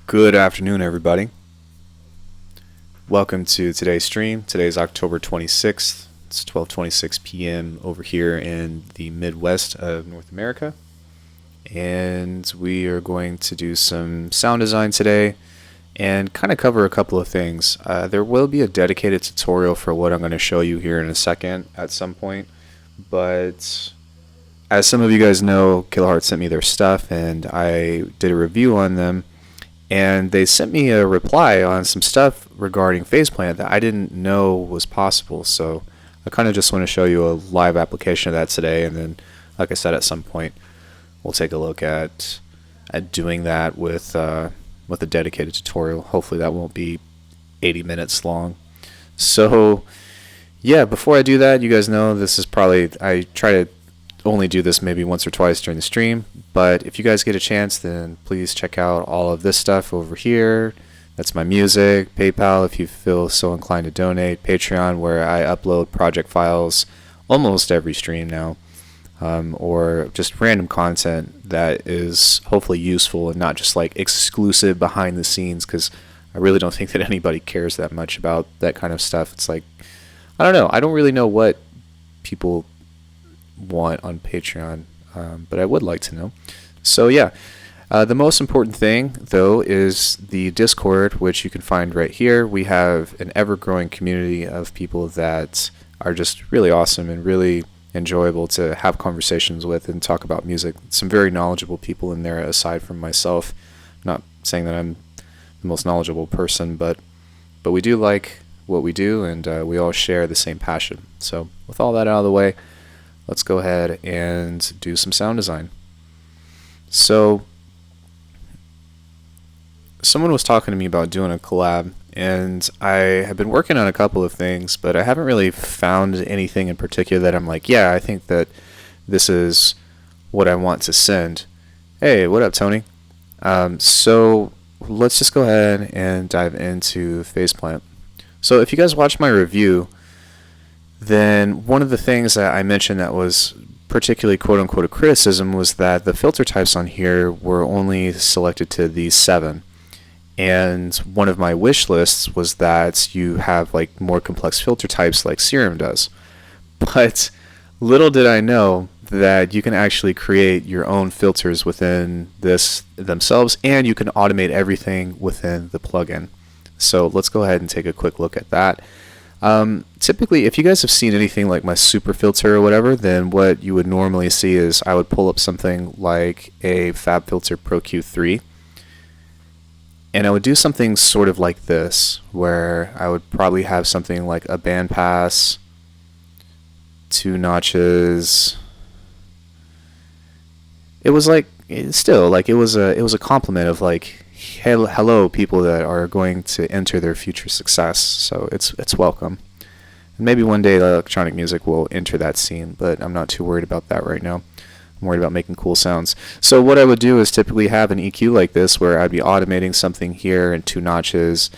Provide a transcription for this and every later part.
Good afternoon, everybody. Welcome to today's stream. Today is October 26th. It's 12:26 p.m. over here in the Midwest of North America. And we are going to do some sound design today and kind of cover a couple of things. There will be a dedicated tutorial for what I'm going to show you here in a second at some point. But as some of you guys know, Kiloheart sent me their stuff and I did a review on them. And they sent me a reply on some stuff regarding Faceplant that I didn't know was possible. So I kind of just want to show you a live application of that today. And then, like I said, at some point, we'll take a look at doing that with a dedicated tutorial. Hopefully that won't be 80 minutes long. So yeah, before I do that, you guys know this is probably, I try to only do this maybe once or twice during the stream, but if you guys get a chance, then please check out all of this stuff over here. That's my music, PayPal if you feel so inclined to donate, Patreon where I upload project files almost every stream now, or just random content that is hopefully useful and not just like exclusive behind the scenes, because I really don't think that anybody cares that much about that kind of stuff. It's like, I don't know, I don't really know what people want on Patreon, but I would like to know. So yeah, the most important thing though is the Discord, which you can find right here. We have an ever-growing community of people that are just really awesome and really enjoyable to have conversations with and talk about music. Some very knowledgeable people in there aside from myself. Not saying that I'm the most knowledgeable person, but we do like what we do, and we all share the same passion. So with all that out of the way, let's go ahead and do some sound design. So someone was talking to me about doing a collab, and I have been working on a couple of things, but I haven't really found anything in particular that I'm like, yeah, I think that this is what I want to send. Hey, what up, Tony? So let's just go ahead and dive into Faceplant. So if you guys watched my review, then one of the things that I mentioned that was particularly quote-unquote a criticism was that the filter types on here were only selected to these 7. And one of my wish lists was that you have like more complex filter types like Serum does. But little did I know that you can actually create your own filters within this themselves, and you can automate everything within the plugin. So let's go ahead and take a quick look at that. Typically, if you guys have seen anything like my super filter or whatever, then what you would normally see is I would pull up something like a FabFilter Pro Q3, and I would do something sort of like this, where I would probably have something like a bandpass, 2 notches. It was like, still, like it was a compliment of like, hello people that are going to enter their future success, so it's welcome. And maybe one day electronic music will enter that scene, but I'm not too worried about that right now. I'm worried about making cool sounds. So what I would do is typically have an EQ like this, where I'd be automating something here in 2 notches.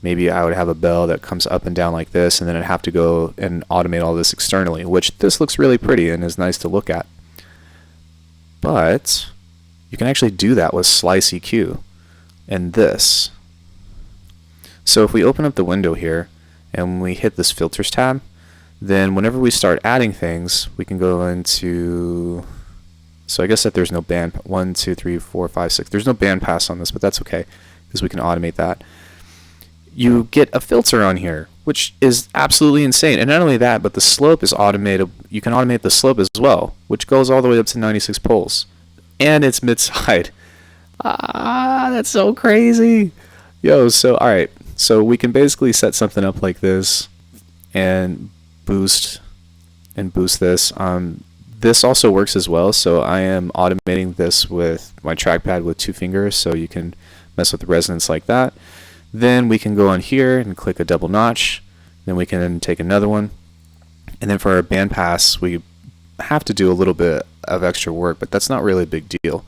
Maybe I would have a bell that comes up and down like this, and then I'd have to go and automate all this externally, which this looks really pretty and is nice to look at. But you can actually do that with Slice EQ. And this. So if we open up the window here and we hit this filters tab, then whenever we start adding things, we can go into, so I guess that there's no band, 1, 2, 3, 4, 5, 6, there's no band pass on this, but that's okay because we can automate that. You get a filter on here, which is absolutely insane. And not only that, but the slope is automated. You can automate the slope as well, which goes all the way up to 96 poles. And it's mid-side. That's so crazy. Yo, so alright, so we can basically set something up like this and boost this. This also works as well, so I am automating this with my trackpad with 2 fingers, so you can mess with the resonance like that. Then we can go on here and click a double notch, then we can take another one, and then for our bandpass we have to do a little bit of extra work, but that's not really a big deal.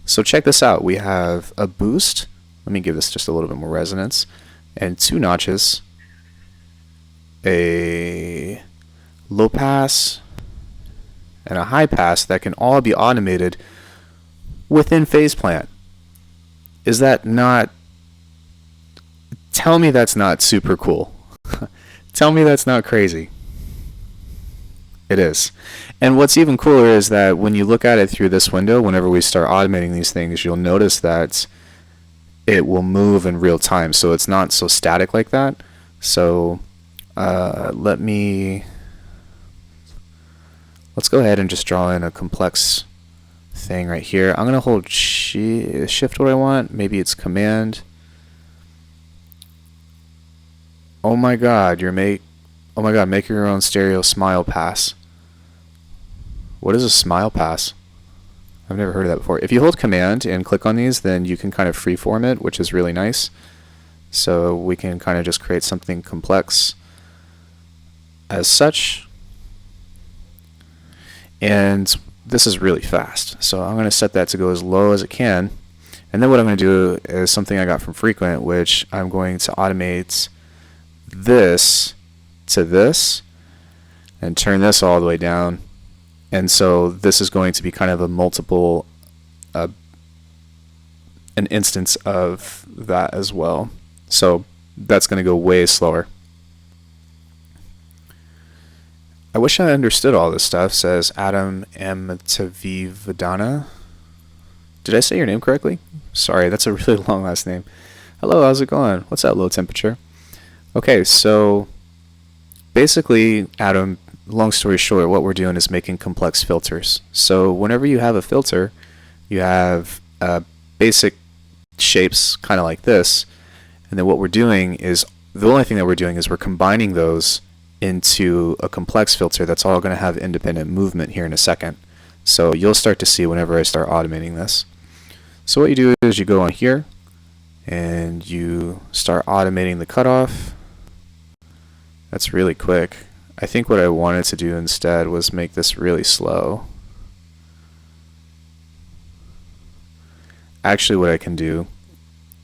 So check this out. We have a boost. Let me give this just a little bit more resonance. And 2 notches. A low pass. And a high pass that can all be automated within Faceplant. Is that not Tell me that's not super cool. Tell me that's not crazy. It is. And what's even cooler is that when you look at it through this window, whenever we start automating these things, you'll notice that it will move in real time. So it's not so static like that. So let's go ahead and just draw in a complex thing right here. I'm going to hold shift what I want. Maybe it's command. Oh my god, make your own stereo smile pass. What is a smile pass? I've never heard of that before. If you hold command and click on these, then you can kind of freeform it, which is really nice. So we can kind of just create something complex as such. And this is really fast. So I'm going to set that to go as low as it can. And then what I'm going to do is something I got from Frequent, which I'm going to automate this to this and turn this all the way down. And so this is going to be kind of a multiple, an instance of that as well. So that's going to go way slower. I wish I understood all this stuff. Says Adam M. Tavivadana. Did I say your name correctly? Sorry, that's a really long last name. Hello, how's it going? What's up, low temperature? Okay, so basically, Adam, long story short, what we're doing is making complex filters. So whenever you have a filter, you have basic shapes kind of like this, and then what we're doing is, the only thing that we're doing is we're combining those into a complex filter that's all going to have independent movement here in a second. So you'll start to see whenever I start automating this. So what you do is you go on here, and you start automating the cutoff. That's really quick. I think what I wanted to do instead was make this really slow. Actually, what I can do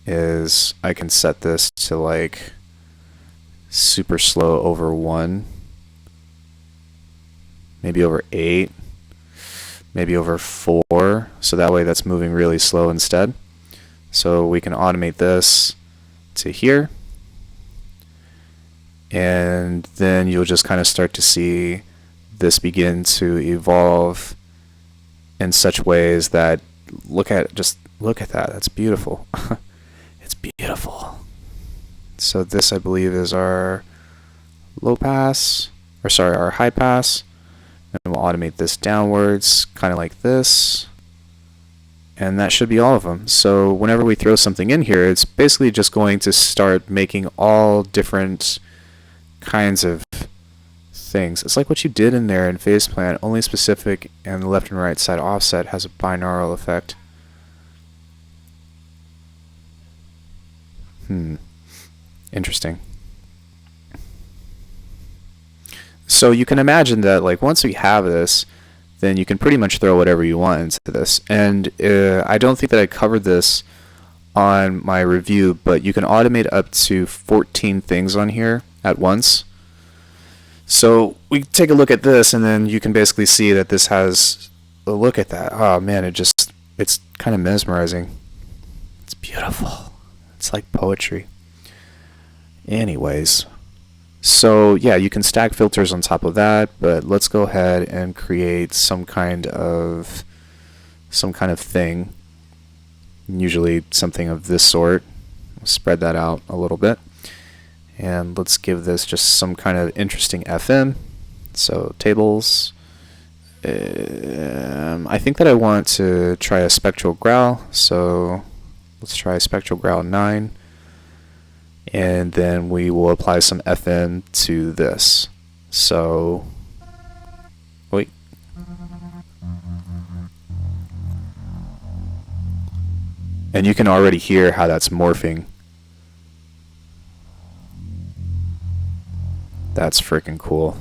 is I can set this to like super slow over 1, maybe over 8, maybe over 4, so that way that's moving really slow instead. So we can automate this to here. And then you'll just kind of start to see this begin to evolve in such ways that look at that. That's beautiful. It's beautiful. So this, I believe, is our low pass, or sorry, our high pass. And we'll automate this downwards, kind of like this. And that should be all of them. So whenever we throw something in here, it's basically just going to start making all different kinds of things. It's like what you did in there in FacePlant, only specific, and the left and right side offset has a binaural effect. Interesting. So you can imagine that like once we have this, then you can pretty much throw whatever you want into this. And I don't think that I covered this on my review, but you can automate up to 14 things on here at once. So we take a look at this, and then you can basically see that this has a look at that. Oh man, it's kind of mesmerizing. It's beautiful. It's like poetry. Anyways, so yeah, you can stack filters on top of that, but let's go ahead and create some kind of thing. Usually something of this sort. Spread that out a little bit. And let's give this just some kind of interesting FM. So tables. I think that I want to try a spectral growl. So let's try spectral growl 9. And then we will apply some FM to this. So, wait. And you can already hear how that's morphing. That's freaking cool.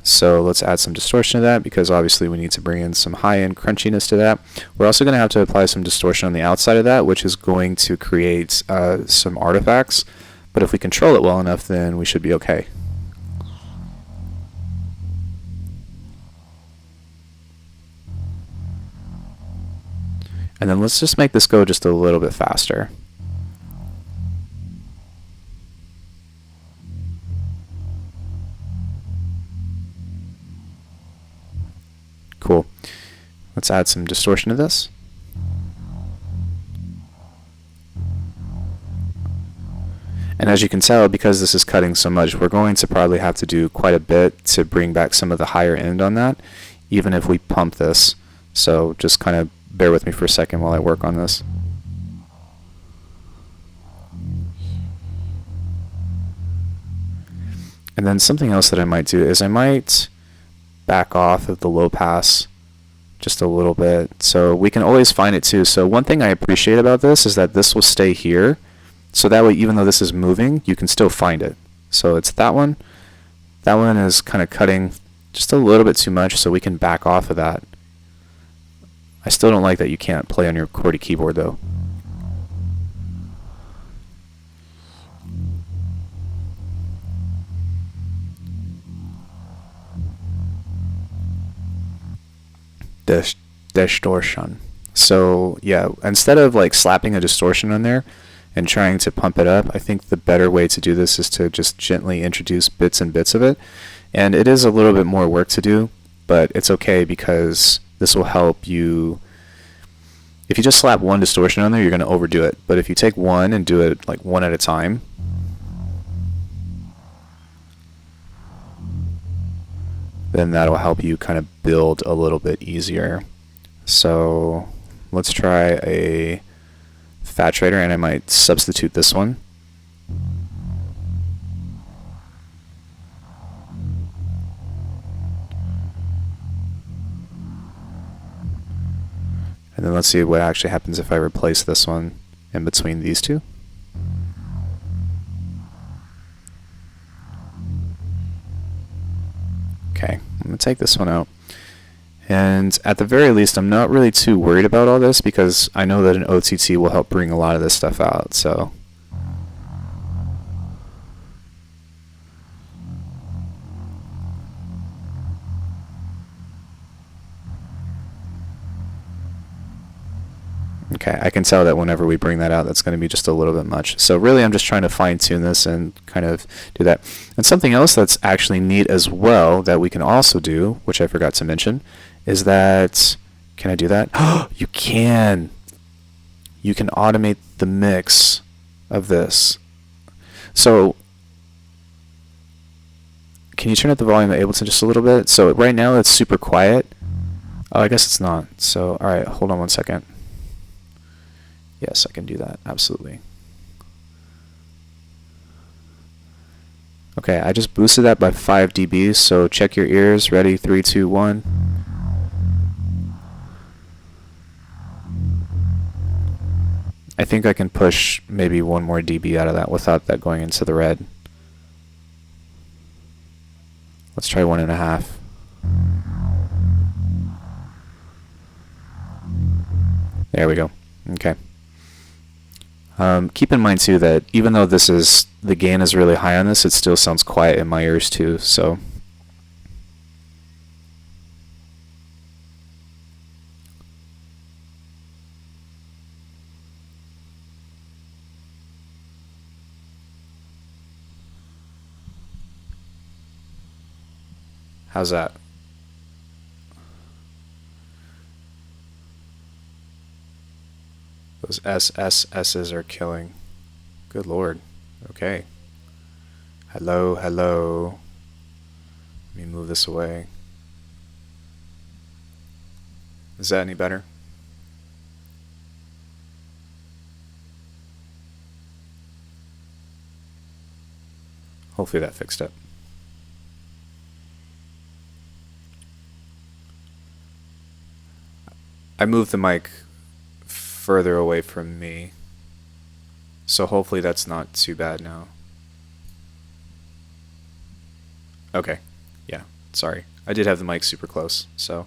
So let's add some distortion to that, because obviously we need to bring in some high-end crunchiness to that. We're also going to have to apply some distortion on the outside of that, which is going to create some artifacts. But if we control it well enough, then we should be okay. And then let's just make this go just a little bit faster. cool. Let's add some distortion to this. And as you can tell, because this is cutting so much, we're going to probably have to do quite a bit to bring back some of the higher end on that, even if we pump this. So just kind of bear with me for a second while I work on this. And then something else that I might do is I might back off of the low pass just a little bit, so we can always find it too. So one thing I appreciate about this is that this will stay here, so that way even though this is moving, you can still find it. So it's that one. That one is kind of cutting just a little bit too much, so we can back off of that. I still don't like that you can't play on your QWERTY keyboard though. Distortion. So yeah, instead of like slapping a distortion on there and trying to pump it up, I think the better way to do this is to just gently introduce bits and bits of it. And it is a little bit more work to do, but it's okay because this will help you. If you just slap one distortion on there, you're going to overdo it. But if you take one and do it like one at a time, then that'll help you kind of build a little bit easier. So let's try a fat trader, and I might substitute this one. And then let's see what actually happens if I replace this one in between these two. Okay, I'm going to take this one out. And at the very least, I'm not really too worried about all this because I know that an OTT will help bring a lot of this stuff out. So okay, I can tell that whenever we bring that out, that's going to be just a little bit much. So really, I'm just trying to fine-tune this and kind of do that. And something else that's actually neat as well that we can also do, which I forgot to mention, is that, can I do that? Oh, you can! You can automate the mix of this. So, can you turn up the volume of Ableton just a little bit? So right now it's super quiet. Oh, I guess it's not. So, alright, hold on one second. Yes, I can do that, absolutely. Okay, I just boosted that by 5 dB, so check your ears. Ready? 3, 2, 1. I think I can push maybe 1 more dB out of that without that going into the red. Let's try 1.5. There we go. Okay. Keep in mind too that even though this is, the gain is really high on this, it still sounds quiet in my ears too, so. How's that? Those SSS's are killing. Good lord. Okay. Hello, hello. Let me move this away. Is that any better? Hopefully that fixed it. I moved the mic further away from me, so hopefully that's not too bad now. Okay, yeah, sorry. I did have the mic super close, so.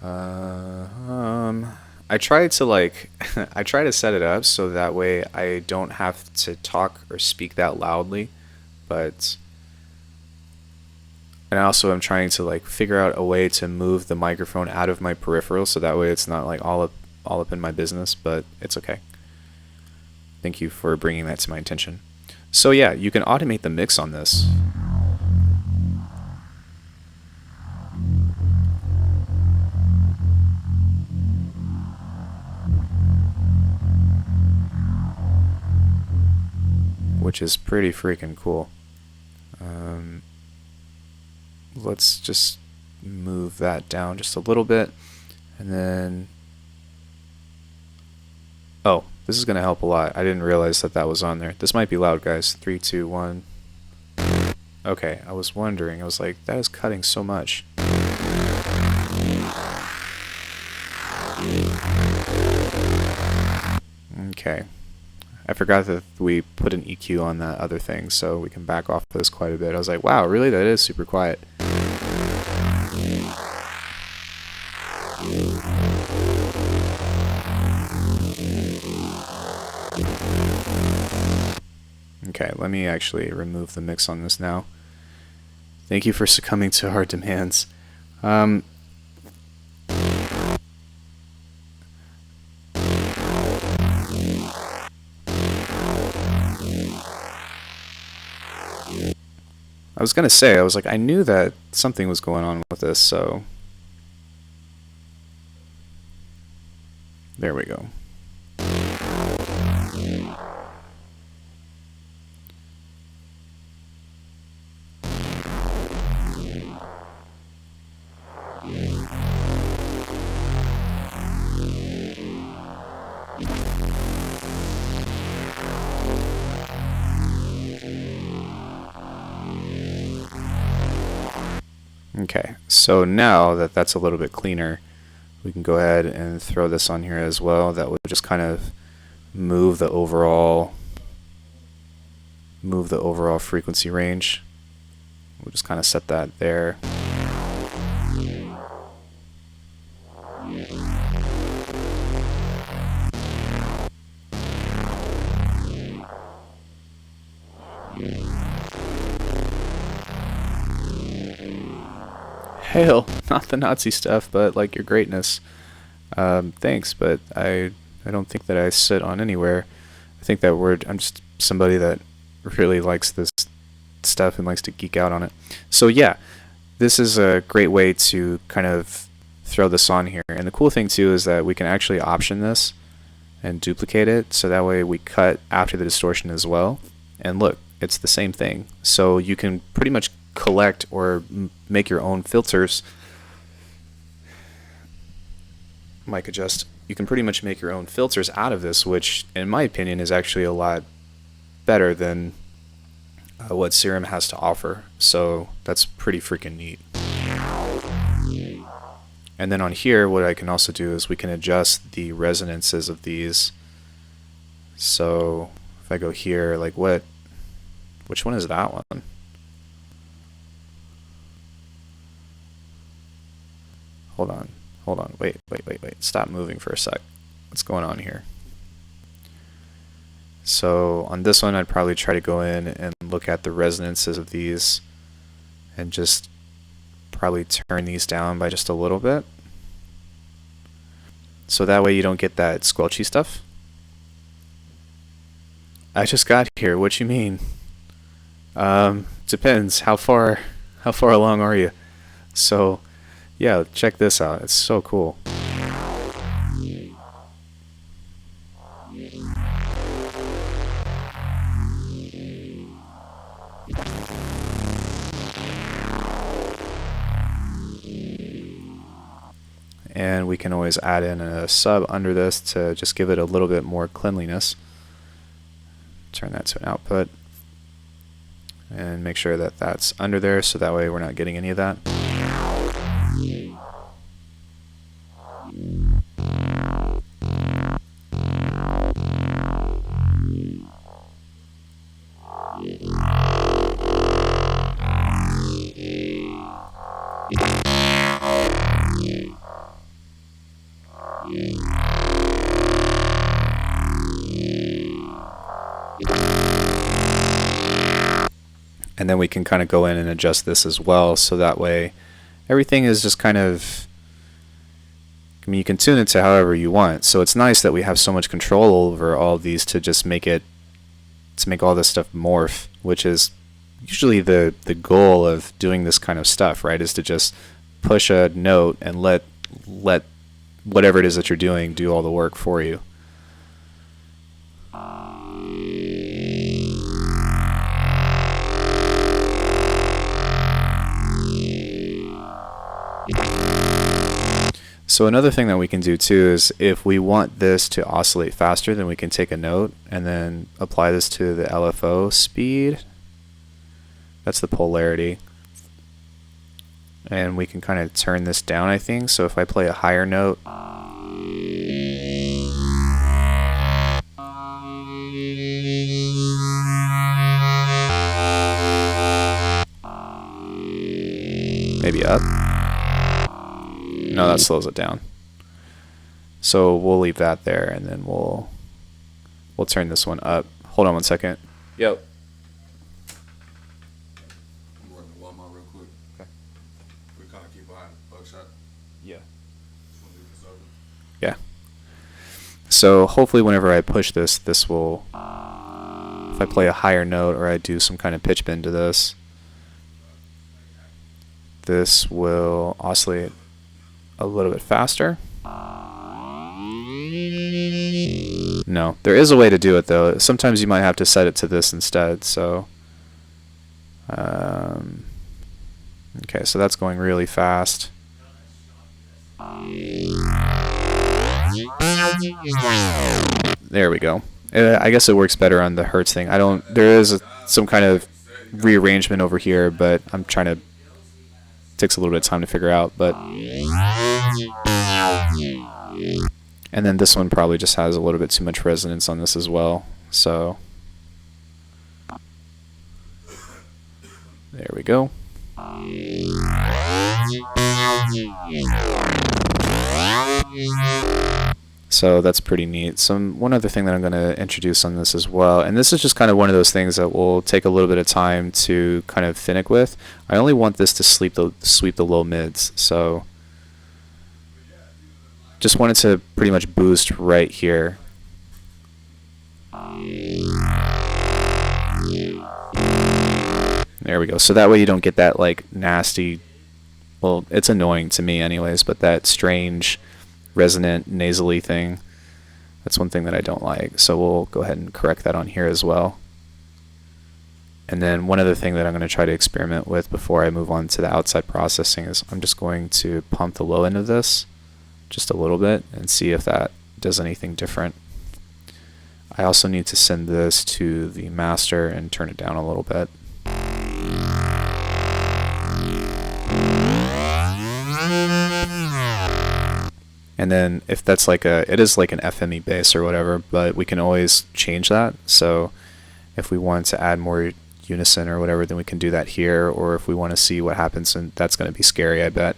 I tried to I try to set it up so that way I don't have to talk or speak that loudly, but. And also I'm trying to figure out a way to move the microphone out of my peripheral so that way it's not all up in my business, but it's okay. Thank you for bringing that to my attention. So yeah, you can automate the mix on this. which is pretty freaking cool. Let's just move that down just a little bit, and then, oh, this is going to help a lot. I didn't realize that that was on there. This might be loud, guys. 3, 2, 1. Okay, I was wondering. I was like, that is cutting so much. Okay. I forgot that we put an EQ on that other thing, so we can back off this quite a bit. I was like, wow, really? That is super quiet. Okay, let me actually remove the mix on this now. Thank you for succumbing to our demands. I was gonna say, I was like, I knew that something was going on with this, so there we go. Okay, so now that that's a little bit cleaner, we can go ahead and throw this on here as well. That would just kind of move the overall frequency range. We'll just kind of set that there. Hail, not the Nazi stuff, but like your greatness. Thanks, but I don't think that I sit on anywhere. I think that I'm just somebody that really likes this stuff and likes to geek out on it. So yeah, this is a great way to kind of throw this on here. And the cool thing too is that we can actually option this and duplicate it, so that way we cut after the distortion as well. And look, it's the same thing. So you can pretty much collect or make your own filters. Mic adjust. You can pretty much make your own filters out of this, which in my opinion is actually a lot better than what Serum has to offer. So that's pretty freaking neat. And then on here, what I can also do is we can adjust the resonances of these. So if I go here, like which one is that one? Hold on, wait, stop moving for a sec. What's going on here? So on this one, I'd probably try to go in and look at the resonances of these and just probably turn these down by just a little bit. So that way you don't get that squelchy stuff. I just got here, what you mean? Depends, how far along are you? So yeah, check this out. It's so cool. And we can always add in a sub under this to just give it a little bit more cleanliness. Turn that to an output. And make sure that that's under there, so that way we're not getting any of that. And then we can kind of go in and adjust this as well, so that way everything is just kind of, I mean, you can tune it to however you want. So it's nice that we have so much control over all of these to just make all this stuff morph, which is usually the goal of doing this kind of stuff, right? Is to just push a note and let whatever it is that you're doing do all the work for you. So another thing that we can do too is if we want this to oscillate faster, then we can take a note and then apply this to the LFO speed. That's the polarity. And we can kind of turn this down, I think. So if I play a higher note, maybe up. No, that slows it down. So we'll leave that there, and then we'll turn this one up. Hold on one second. Yep. I'm running the Walmart real quick. Okay. We kind of keep behind Buckshot. Yeah. Just want to be conservative. Yeah. So hopefully whenever I push this, this will, if I play a higher note or I do some kind of pitch bend to this, this will oscillate a little bit faster. No, there is a way to do it though. Sometimes you might have to set it to this instead. So, okay, so that's going really fast. There we go. I guess it works better on the Hertz thing. There is some kind of rearrangement over here, but I'm trying to, takes a little bit of time to figure out, but, and then this one probably just has a little bit too much resonance on this as well, so there we go. So that's pretty neat. One other thing that I'm going to introduce on this as well, and this is just kind of one of those things that will take a little bit of time to kind of finick with. I only want this to sweep the low mids, so just wanted to pretty much boost right here. There we go. So that way you don't get that like nasty, well, it's annoying to me anyways, but that strange resonant nasally thing. That's one thing that I don't like. So we'll go ahead and correct that on here as well. And then one other thing that I'm going to try to experiment with before I move on to the outside processing is I'm just going to pump the low end of this just a little bit and see if that does anything different. I also need to send this to the master and turn it down a little bit. And then if that's like it is like an FME bass or whatever, but we can always change that. So if we want to add more unison or whatever, then we can do that here. Or if we want to see what happens, and that's going to be scary, I bet.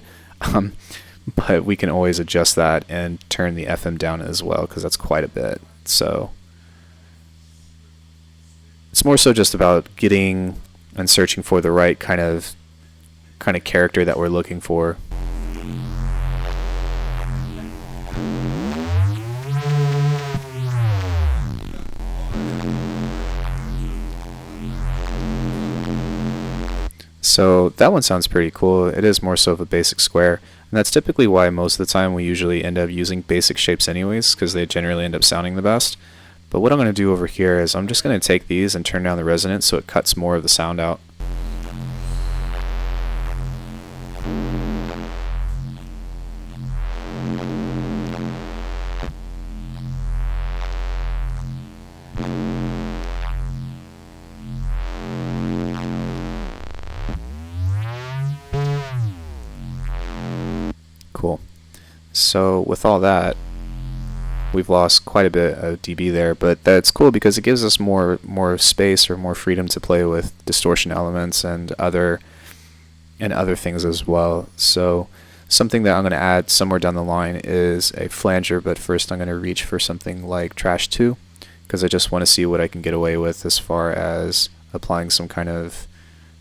But we can always adjust that and turn the FM down as well, because that's quite a bit. So it's more so just about getting and searching for the right kind of character that we're looking for. So that one sounds pretty cool. It is more so of a basic square, and that's typically why most of the time we usually end up using basic shapes anyways, because they generally end up sounding the best. But what I'm going to do over here is I'm just going to take these and turn down the resonance so it cuts more of the sound out. Cool. So with all that, we've lost quite a bit of dB there, but that's cool because it gives us more space or more freedom to play with distortion elements and other things as well. So something that I'm going to add somewhere down the line is a flanger, but first I'm going to reach for something like Trash 2 because I just want to see what I can get away with as far as applying some kind of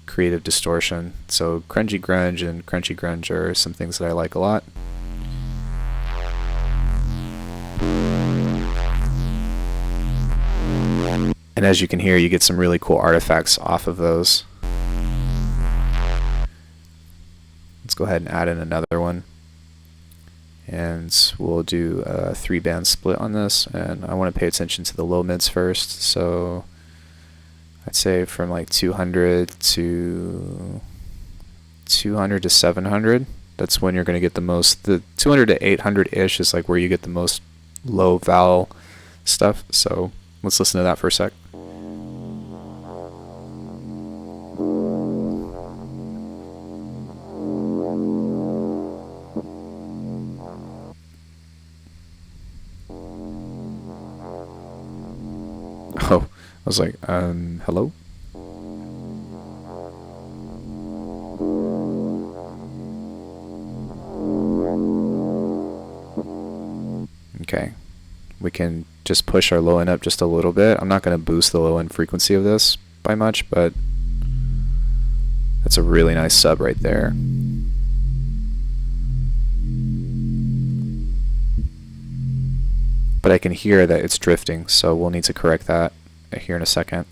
creative distortion. So Grungy Grunge and Crunchy Grunge are some things that I like a lot. And as you can hear, you get some really cool artifacts off of those. Let's go ahead and add in another one. And we'll do a 3-band split on this. And I want to pay attention to the low mids first. So I'd say from like 200 to 700. That's when you're going to get the most. The 200 to 800-ish is like where you get the most low vowel stuff. So let's listen to that for a sec. Oh, I was like, hello? Okay, we can just push our low end up just a little bit. I'm not going to boost the low end frequency of this by much, but that's a really nice sub right there. But I can hear that it's drifting, so we'll need to correct that here in a second.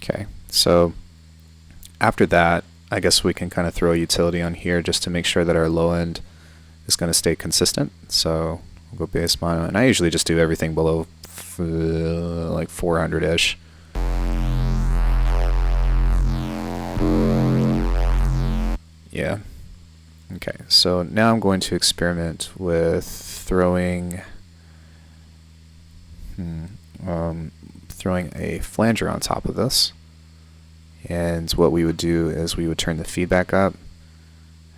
Okay, so after that, I guess we can kind of throw a utility on here just to make sure that our low end is going to stay consistent. So we'll go bass mono, and I usually just do everything below like 400-ish. Yeah. Okay, so now I'm going to experiment with throwing throwing a flanger on top of this. And what we would do is we would turn the feedback up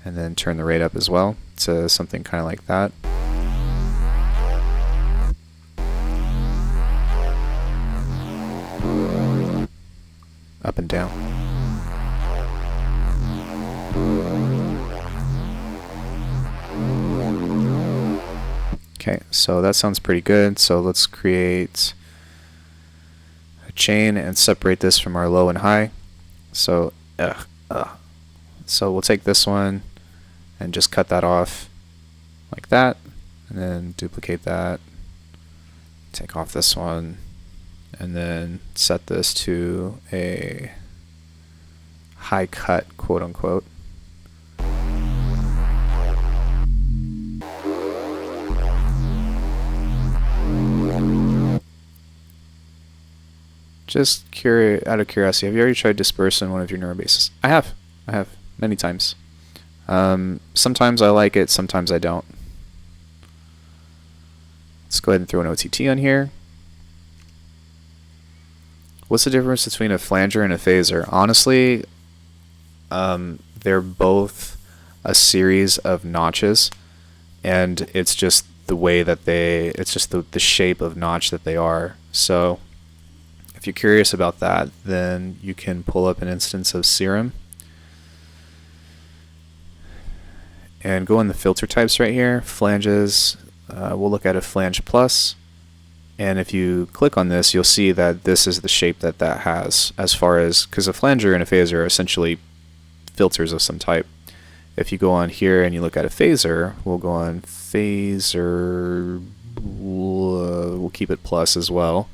and then turn the rate up as well to something kind of like that. Up and down. Okay, so that sounds pretty good. So let's create a chain and separate this from our low and high. So, so we'll take this one and just cut that off like that, and then duplicate that. Take off this one, and then set this to a high cut, quote unquote. Just out of curiosity, have you already tried dispersing one of your neurobasses? I have many times. Sometimes I like it, sometimes I don't. Let's go ahead and throw an OTT on here. What's the difference between a flanger and a phaser? Honestly, they're both a series of notches, and it's just the way that it's just the shape of notch that they are. So if you're curious about that, then you can pull up an instance of Serum and go in the filter types right here, flanges. We'll look at a flange plus, and if you click on this, you'll see that this is the shape that has, as far as, because a flanger and a phaser are essentially filters of some type. If you go on here and you look at a phaser, we'll go on phaser, we'll keep it plus as well.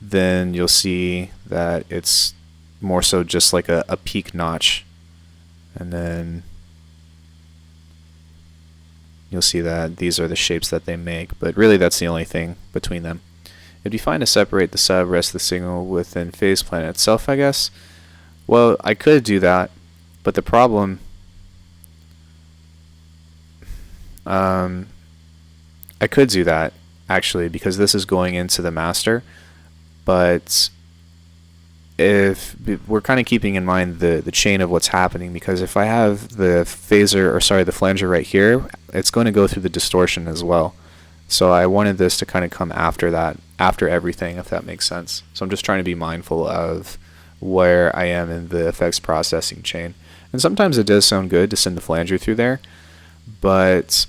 Then you'll see that it's more so just like a peak notch, and then you'll see that these are the shapes that they make, but really that's the only thing between them. It'd be fine to separate the sub, rest of the signal within phase plan itself, I guess. Well, I could do that, but the problem, I could do that actually, because this is going into the master. But if we're kind of keeping in mind the chain of what's happening, because if I have the phaser, or sorry, the flanger right here, it's going to go through the distortion as well. So I wanted this to kind of come after that, after everything, if that makes sense. So I'm just trying to be mindful of where I am in the effects processing chain. And sometimes it does sound good to send the flanger through there, but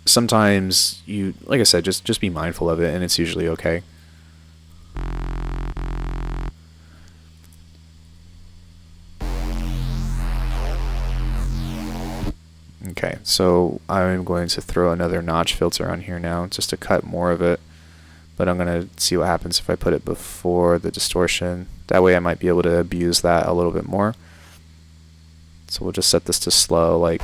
sometimes you, like I said, just be mindful of it, and it's usually okay. Okay, so I'm going to throw another notch filter on here now just to cut more of it, but I'm going to see what happens if I put it before the distortion. That way I might be able to abuse that a little bit more. So we'll just set this to slow, like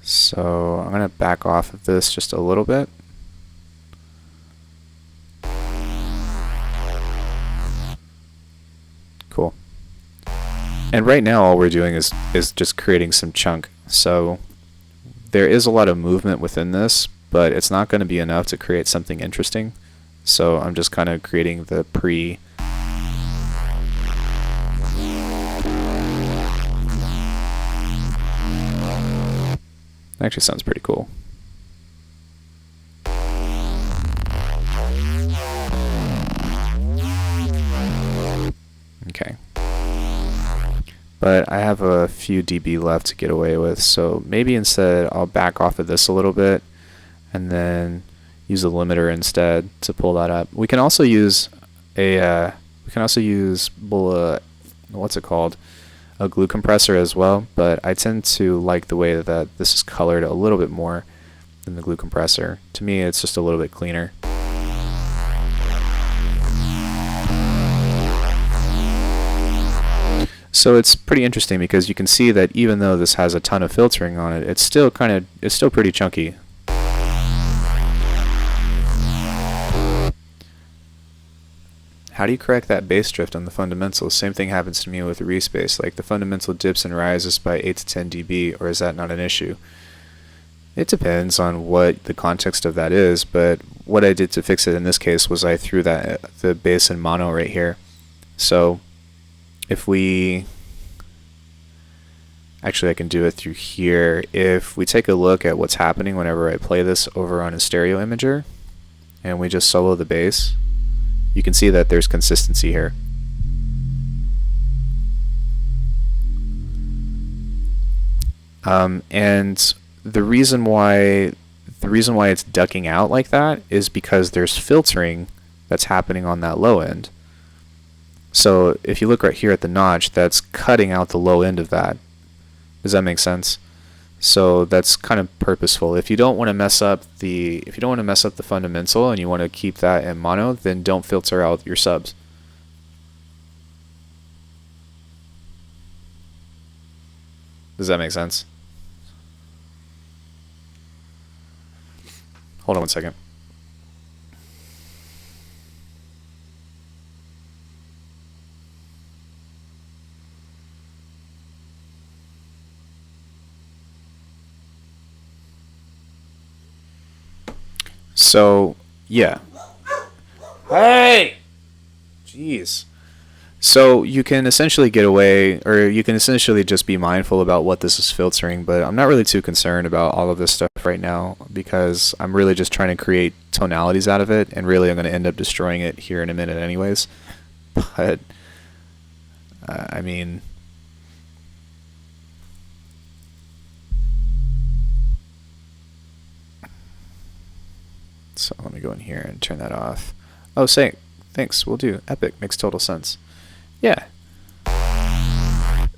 So I'm going to back off of this just a little bit. Cool. And right now all we're doing is just creating some chunk. So there is a lot of movement within this, but it's not going to be enough to create something interesting. So I'm just kind of creating the pre. Actually sounds pretty cool. Okay. But I have a few dB left to get away with, so maybe instead I'll back off of this a little bit and then use a limiter instead to pull that up. We can also use a what's it called? A glue compressor as well, but I tend to like the way that this is colored a little bit more than the glue compressor. To me, it's just a little bit cleaner. So it's pretty interesting because you can see that even though this has a ton of filtering on it, it's still pretty chunky. How do you correct that bass drift on the fundamentals? Same thing happens to me with Respace. Like the fundamental dips and rises by 8 to 10 dB, or is that not an issue? It depends on what the context of that is, but what I did to fix it in this case was I threw the bass in mono right here. So if we actually, I can do it through here. If we take a look at what's happening whenever I play this over on a stereo imager and we just solo the bass, you can see that there's consistency here. And the reason why it's ducking out like that is because there's filtering that's happening on that low end. So if you look right here at the notch, that's cutting out the low end of that. Does that make sense? So that's kind of purposeful. If you don't want to mess up the fundamental and you want to keep that in mono, then don't filter out your subs. Does that make sense? Hold on one second. So, yeah. Hey! Jeez. So you can essentially get away, or you can essentially just be mindful about what this is filtering, but I'm not really too concerned about all of this stuff right now because I'm really just trying to create tonalities out of it, and really I'm going to end up destroying it here in a minute anyways. But, I mean... So let me go in here and turn that off. Oh, thanks, will do. Epic, makes total sense. Yeah.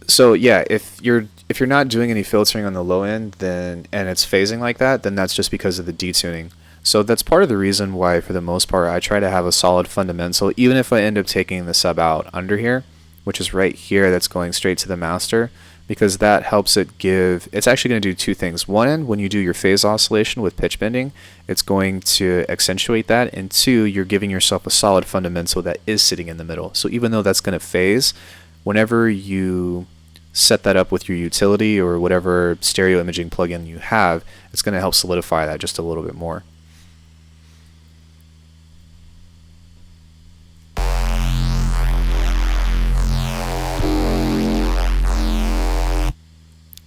So yeah, if you're not doing any filtering on the low end, then and it's phasing like that, then that's just because of the detuning. So that's part of the reason why, for the most part, I try to have a solid fundamental, even if I end up taking the sub out under here, which is right here, that's going straight to the master, because that helps it give, it's actually going to do two things. One, when you do your phase oscillation with pitch bending, it's going to accentuate that, and two, you're giving yourself a solid fundamental that is sitting in the middle. So even though that's going to phase, whenever you set that up with your utility or whatever stereo imaging plugin you have, it's going to help solidify that just a little bit more.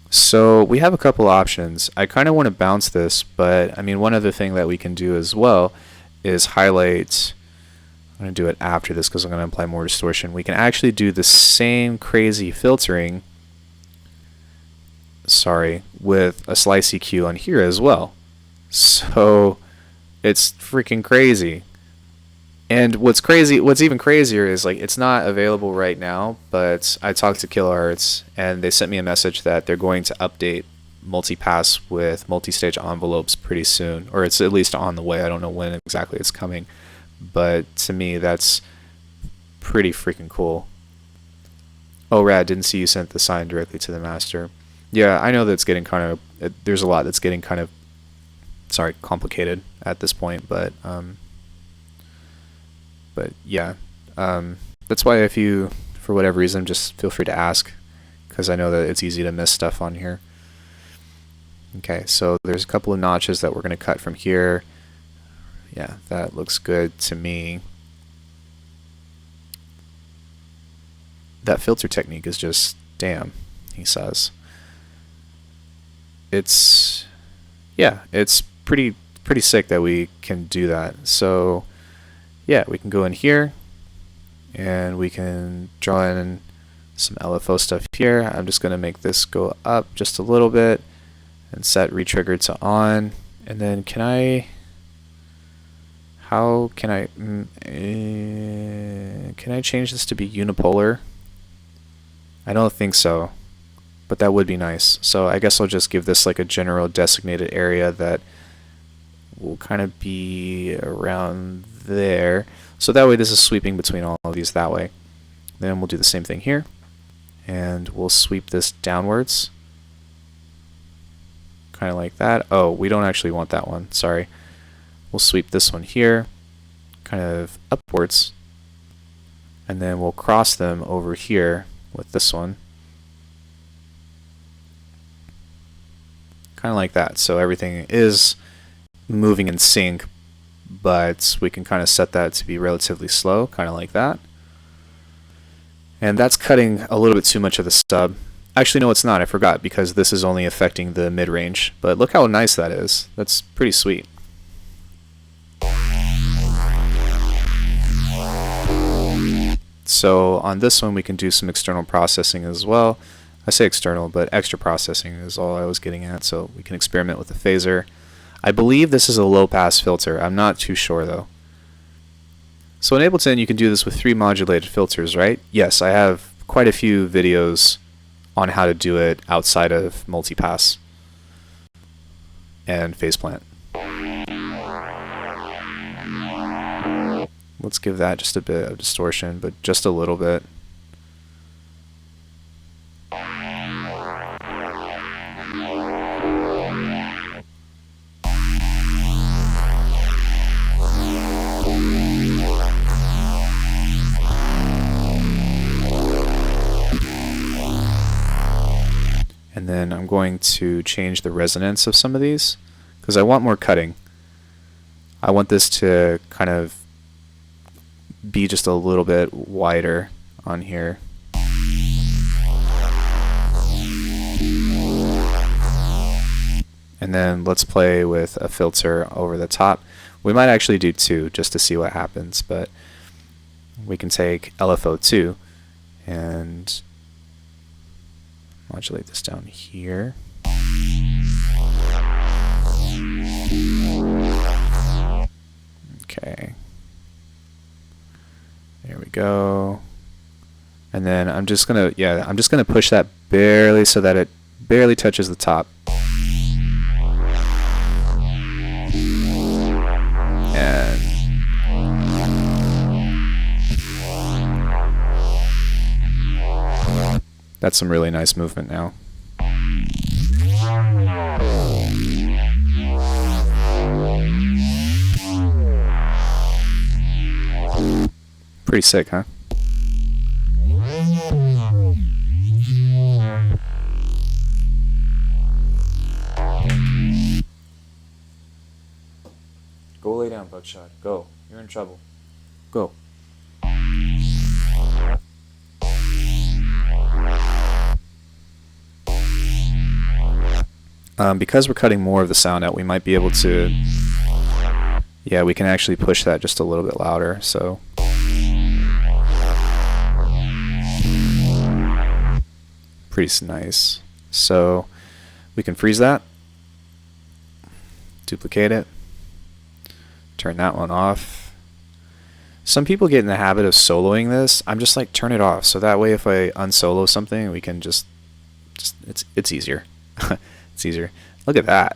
So we have a couple options. I kind of want to bounce this, but I mean, one other thing that we can do as well is highlight. I'm going to do it after this because I'm going to apply more distortion. We can actually do the same crazy filtering, with a slice EQ on here as well. So it's freaking crazy. And what's even crazier is, like, it's not available right now, but I talked to Kilohertz and they sent me a message that they're going to update multipass with multi-stage envelopes pretty soon, or it's at least on the way. I don't know when exactly it's coming, but to me that's pretty freaking cool. Oh, rad, didn't see you sent the sign directly to the master. Yeah, I know that's getting kind of, there's a lot that's getting kind of, sorry, complicated at this point, but yeah, that's why if you, for whatever reason, just feel free to ask, because I know that it's easy to miss stuff on here. Okay, so there's a couple of notches that we're going to cut from here. Yeah, that looks good to me. That filter technique is just, damn, he says. It's, yeah, it's pretty sick that we can do that. So yeah, we can go in here and we can draw in some LFO stuff here. I'm just going to make this go up just a little bit and set retrigger to on. And then can I, how can I change this to be unipolar? I don't think so, but that would be nice. So I guess I'll just give this like a general designated area that will kind of be around there. So that way this is sweeping between all of these that way. Then we'll do the same thing here. And we'll sweep this downwards. Kind of like that. Oh, we don't actually want that one. Sorry. We'll sweep this one here. Kind of upwards. And then we'll cross them over here with this one. Kind of like that. So everything is moving in sync, but we can kind of set that to be relatively slow, kind of like that. And that's cutting a little bit too much of the sub. Actually, no, it's not. I forgot, because this is only affecting the mid-range. But look how nice that is. That's pretty sweet. So on this one, we can do some external processing as well. I say external, but extra processing is all I was getting at. So we can experiment with the phaser. I believe this is a low-pass filter. I'm not too sure, though. So in Ableton, you can do this with 3 modulated filters, right? Yes, I have quite a few videos on how to do it outside of multipass and phase plant. Let's give that just a bit of distortion, but just a little bit. And then I'm going to change the resonance of some of these because I want more cutting. I want this to kind of be just a little bit wider on here. And then let's play with a filter over the top. We might actually do 2 just to see what happens, but we can take LFO2 and modulate this down here. Okay. There we go. And then I'm just gonna push that barely so that it barely touches the top. And that's some really nice movement now. Pretty sick, huh? Go lay down, Buckshot. Go. You're in trouble. Go. Because we're cutting more of the sound out, we might be able to, yeah, we can actually push that just a little bit louder, so. Pretty nice. So we can freeze that, duplicate it, turn that one off. Some people get in the habit of soloing this. I'm just like, turn it off, so that way if I unsolo something, we can just it's easier. It's easier. Look at that.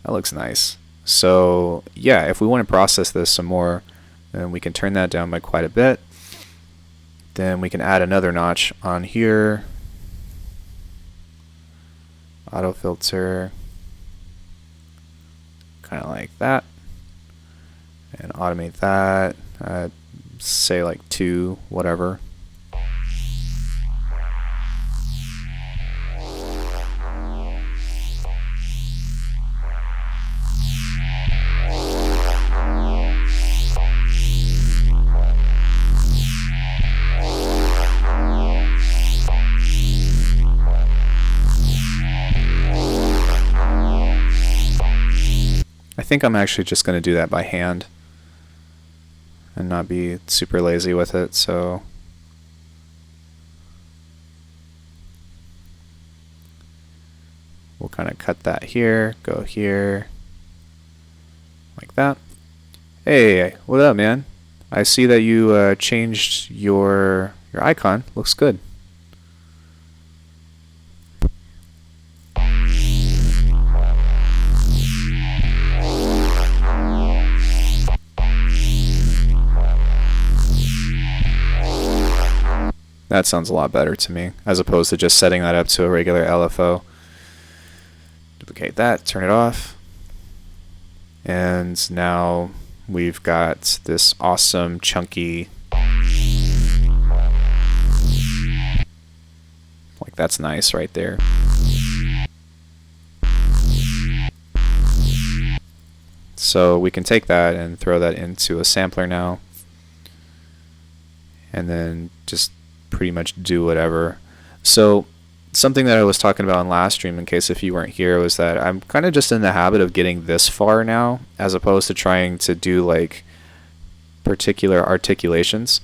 That looks nice. So yeah, if we want to process this some more, then we can turn that down by quite a bit. Then we can add another notch on here. auto filter, kind of like that, and automate that, say like 2, whatever. I think I'm actually just going to do that by hand and not be super lazy with it, so we'll kind of cut that here, go here, like that. Hey, what up, man? I see that you changed your icon. Looks good. That sounds a lot better to me, as opposed to just setting that up to a regular LFO. Duplicate that, turn it off. And now we've got this awesome chunky, like that's nice right there. So we can take that and throw that into a sampler now, and then just pretty much do whatever. So something that I was talking about in last stream, in case if you weren't here, was that I'm kind of just in the habit of getting this far now, as opposed to trying to do like particular articulations,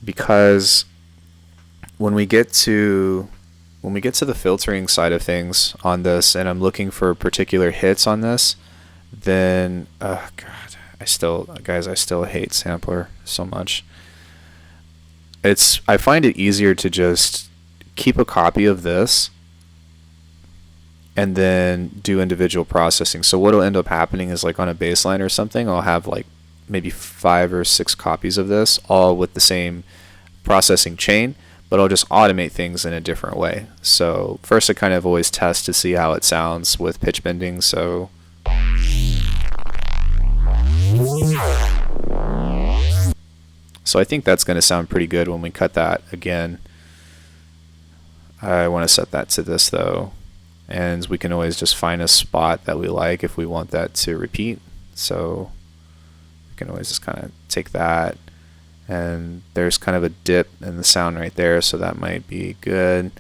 because when we get to the filtering side of things on this, and I'm looking for particular hits on this, then God, I still hate sampler so much. I find it easier to just keep a copy of this and then do individual processing. So what'll end up happening is, like on a baseline or something, I'll have like maybe 5 or 6 copies of this, all with the same processing chain, but I'll just automate things in a different way. So first I kind of always test to see how it sounds with pitch bending. So I think that's going to sound pretty good when we cut that again. I want to set that to this though, and we can always just find a spot that we like if we want that to repeat. So we can always just kind of take that, and there's kind of a dip in the sound right there, so that might be good.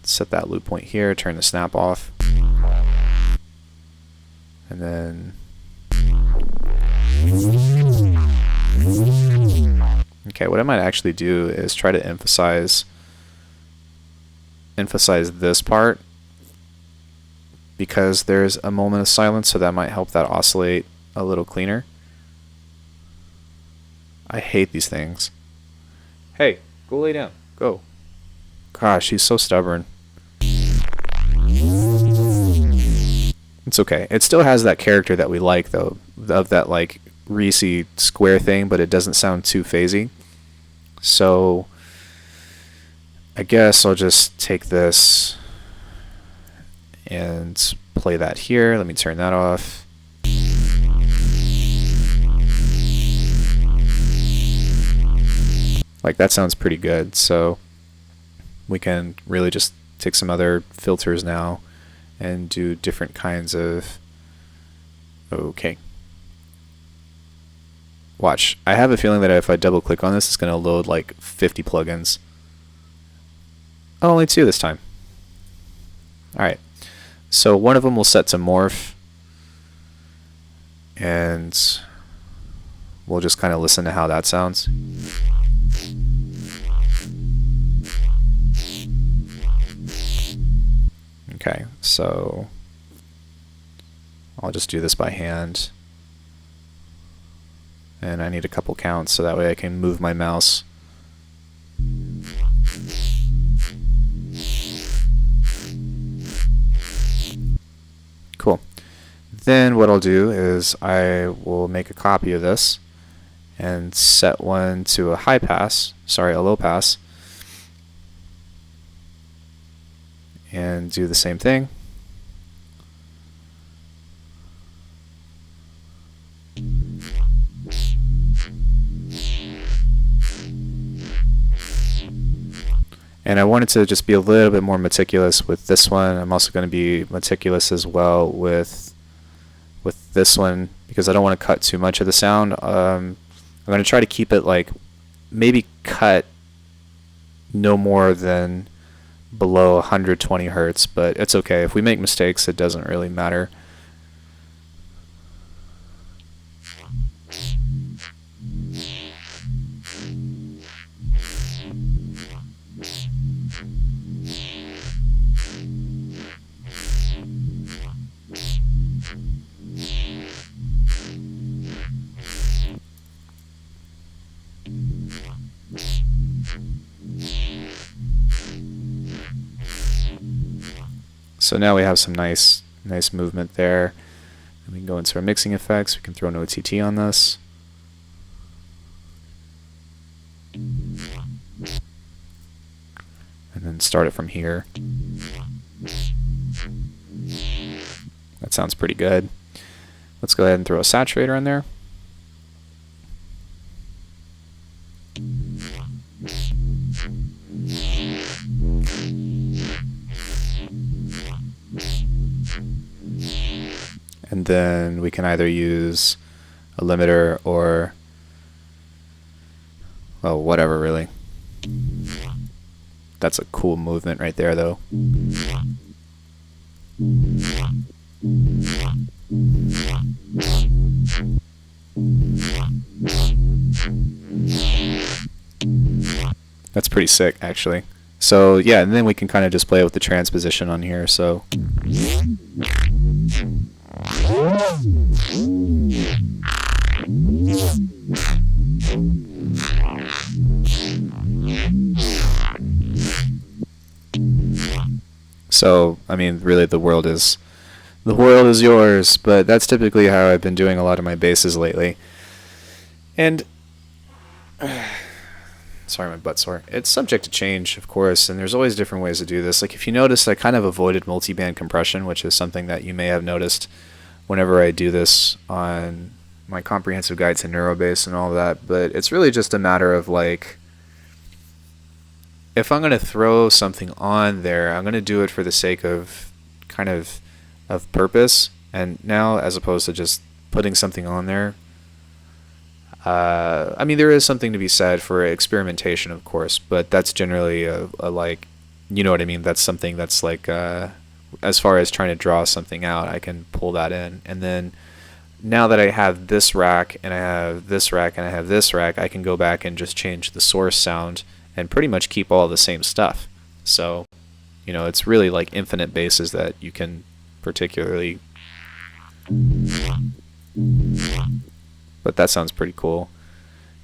Set that loop point here, turn the snap off, and then okay, what I might actually do is try to emphasize this part, because there's a moment of silence, so that might help that oscillate a little cleaner. I hate these things. Hey, go lay down. Go. Gosh, he's so stubborn. It's okay. It still has that character that we like, though, of that like Reese square thing, but it doesn't sound too phasey. So I guess I'll just take this and play that here. Let me turn that off. Like, that sounds pretty good. So we can really just take some other filters now and do different kinds of... Okay. Watch. I have a feeling that if I double click on this, it's going to load like 50 plugins. Oh, only 2 this time. Alright. So one of them will set to morph, and we'll just kind of listen to how that sounds. Okay, so I'll just do this by hand. And I need a couple counts so that way I can move my mouse. Cool. Then what I'll do is I will make a copy of this and set one to a a low pass. and do the same thing. And I wanted to just be a little bit more meticulous with this one. I'm also going to be meticulous as well with this one because I don't want to cut too much of the sound. I'm going to try to keep it like maybe cut no more than below 120 hertz, but it's okay. If we make mistakes, it doesn't really matter. So now we have some nice movement there. And we can go into our mixing effects. We can throw an OTT on this. And then start it from here. That sounds pretty good. Let's go ahead and throw a saturator in there. And then we can either use a limiter or, well, whatever really. That's a cool movement right there though. That's pretty sick actually. So yeah, and then we can kind of just play with the transposition on here. So I mean, really the world is yours, but that's typically how I've been doing a lot of my basses lately. And sorry, my butt's sore. It's subject to change, of course, and there's always different ways to do this. Like if you notice, I kind of avoided multi-band compression, which is something that you may have noticed whenever I do this on my comprehensive guide to Neurobass and all that. But it's really just a matter of like, if I'm going to throw something on there, I'm going to do it for the sake of kind of purpose. And now, as opposed to just putting something on there, I mean, there is something to be said for experimentation, of course, but that's generally a like, you know what I mean? That's something that's like, as far as trying to draw something out, I can pull that in. And then now that I have this rack and I have this rack and I have this rack, I can go back and just change the source sound and pretty much keep all the same stuff. So, you know, it's really like infinite basses that you can particularly. But that sounds pretty cool.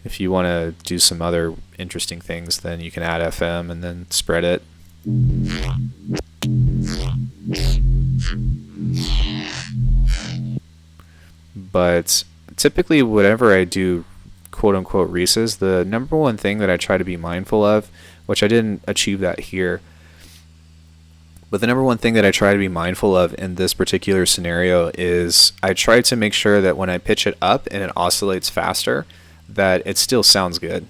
If you want to do some other interesting things, then you can add FM and then spread it. But typically whenever I do quote-unquote Reese's, the number one thing that I try to be mindful of, which I didn't achieve that here, but the number one thing that I try to be mindful of in this particular scenario is I try to make sure that when I pitch it up and it oscillates faster, that it still sounds good.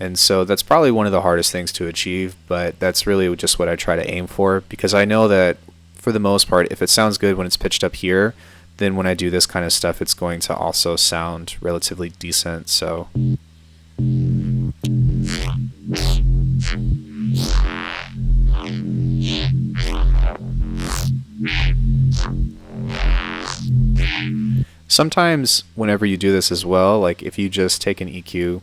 And so that's probably one of the hardest things to achieve, but that's really just what I try to aim for, because I know that for the most part, if it sounds good when it's pitched up here, then when I do this kind of stuff, it's going to also sound relatively decent. So sometimes whenever you do this as well, like if you just take an EQ,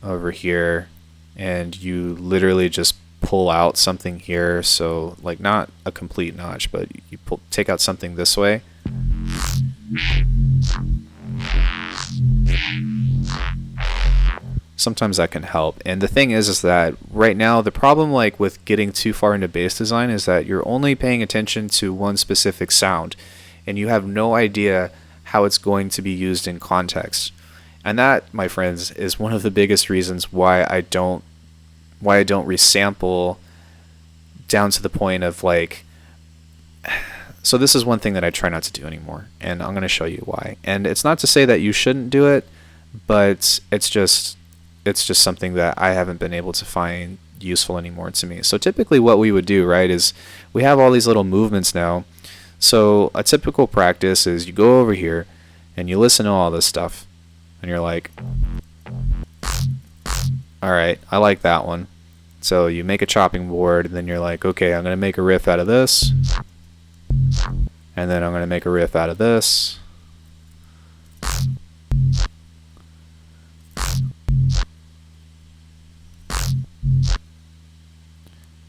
over here and you literally just pull out something here, so like not a complete notch, but you take out something this way, sometimes that can help. And the thing is that right now the problem like with getting too far into bass design is that you're only paying attention to one specific sound and you have no idea how it's going to be used in context. And that, my friends, is one of the biggest reasons why I don't resample down to the point of like, so this is one thing that I try not to do anymore, and I'm going to show you why. And it's not to say that you shouldn't do it, but it's just something that I haven't been able to find useful anymore to me. So typically what we would do, right, is we have all these little movements now. So a typical practice is you go over here and you listen to all this stuff and you're like, all right, I like that one. So you make a chopping board and then you're like, okay, I'm going to make a riff out of this. And then I'm going to make a riff out of this.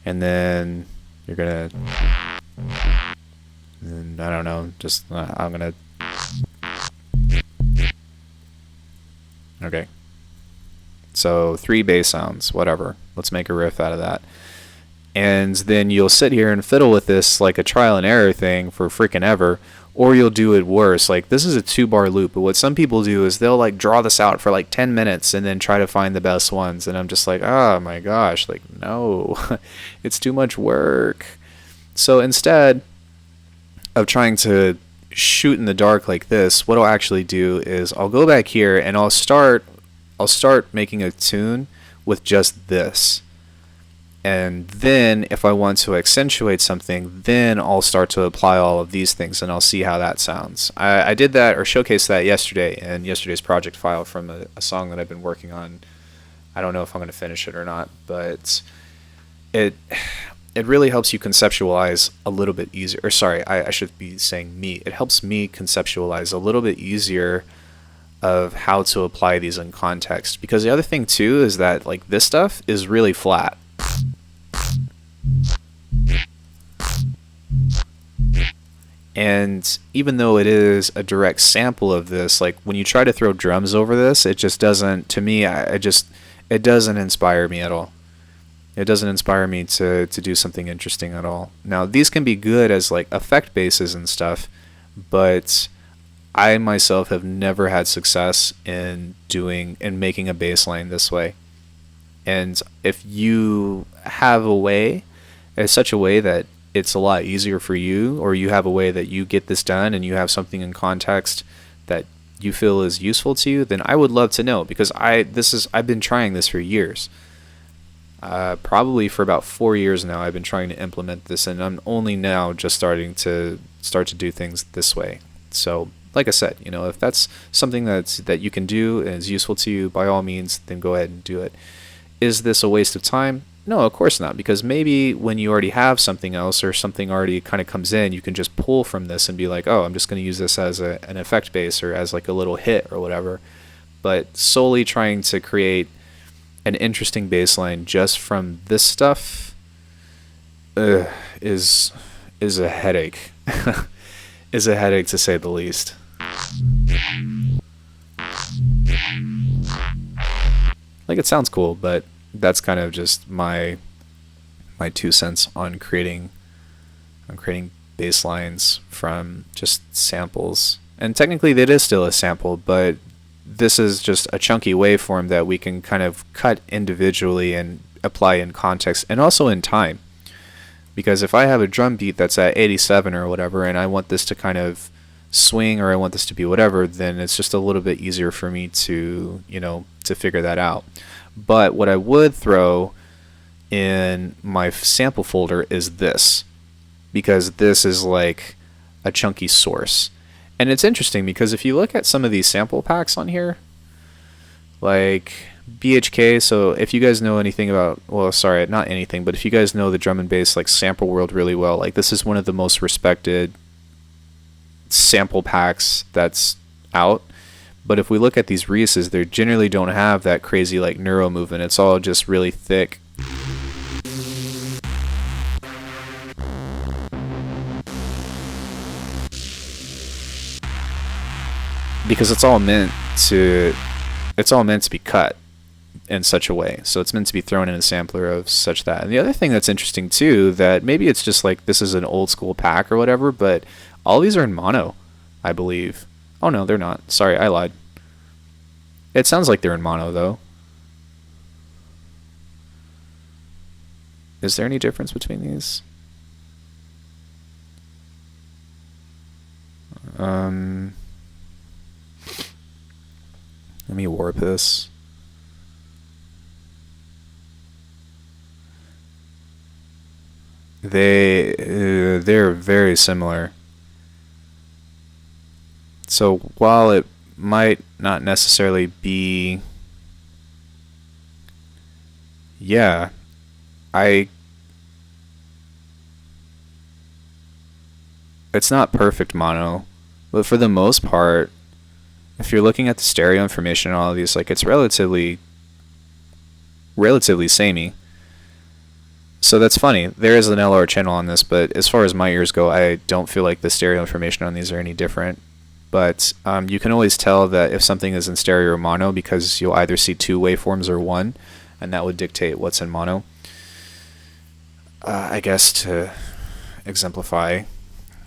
And then you're going to, I don't know, just, I'm going to, okay. So 3 bass sounds, whatever. Let's make a riff out of that. And then you'll sit here and fiddle with this like a trial and error thing for freaking ever, or you'll do it worse. Like this is a 2-bar loop, but what some people do is they'll like draw this out for like 10 minutes and then try to find the best ones. And I'm just like, oh my gosh, like no, it's too much work. So instead of trying to shoot in the dark like this, what I'll actually do is I'll go back here and I'll start making a tune with just this. And then if I want to accentuate something, then I'll start to apply all of these things and I'll see how that sounds. I did that or showcased that yesterday in yesterday's project file from a song that I've been working on. I don't know if I'm going to finish it or not, but it really helps you conceptualize a little bit easier. Or sorry, I should be saying me. It helps me conceptualize a little bit easier of how to apply these in context. Because the other thing too is that like this stuff is really flat. And even though it is a direct sample of this, like when you try to throw drums over this, it just doesn't, to me, it doesn't inspire me at all. It doesn't inspire me to do something interesting at all. Now, these can be good as like effect bases and stuff, but I myself have never had success in making a bass line this way. And if you have a way, it's such a way that it's a lot easier for you, or you have a way that you get this done and you have something in context that you feel is useful to you, then I would love to know, because I've been trying this for years. Probably for about 4 years now I've been trying to implement this, and I'm only now just starting to do things this way. So like I said, if that's something that you can do and is useful to you, by all means, then go ahead and do it. Is this a waste of time? No, of course not, because maybe when you already have something else or something already kind of comes in, you can just pull from this and be like, oh, I'm just going to use this as an effect base or as like a little hit or whatever. But solely trying to create an interesting bass line just from this stuff is a headache. Is a headache to say the least. Like, it sounds cool, but that's kind of just my 2 cents on creating bass lines from just samples. And technically that is still a sample, but this is just a chunky waveform that we can kind of cut individually and apply in context and also in time. Because if I have a drum beat that's at 87 or whatever, and I want this to kind of swing, or I want this to be whatever, then it's just a little bit easier for me to figure that out. But what I would throw in my sample folder is this, because this is like a chunky source. And it's interesting because if you look at some of these sample packs on here, like BHK, so if you guys know anything about, well, sorry, not anything, but if you guys know the drum and bass like sample world really well, like this is one of the most respected sample packs that's out. But if we look at these Reese's, they generally don't have that crazy like neuro movement. It's all just really thick. Because it's all meant to be cut in such a way. So it's meant to be thrown in a sampler of such that. And the other thing that's interesting too, that maybe it's just like this is an old school pack or whatever, but all these are in mono, I believe. Oh no, they're not. Sorry, I lied. It sounds like they're in mono, though. Is there any difference between these? Let me warp this. They're very similar. So while it might not necessarily be, yeah, it's not perfect mono, but for the most part, if you're looking at the stereo information and all of these, like, it's relatively samey. So that's funny. There is an LR channel on this, but as far as my ears go, I don't feel like the stereo information on these are any different. But you can always tell that if something is in stereo or mono because you'll either see two waveforms or one, and that would dictate what's in mono. I guess to exemplify,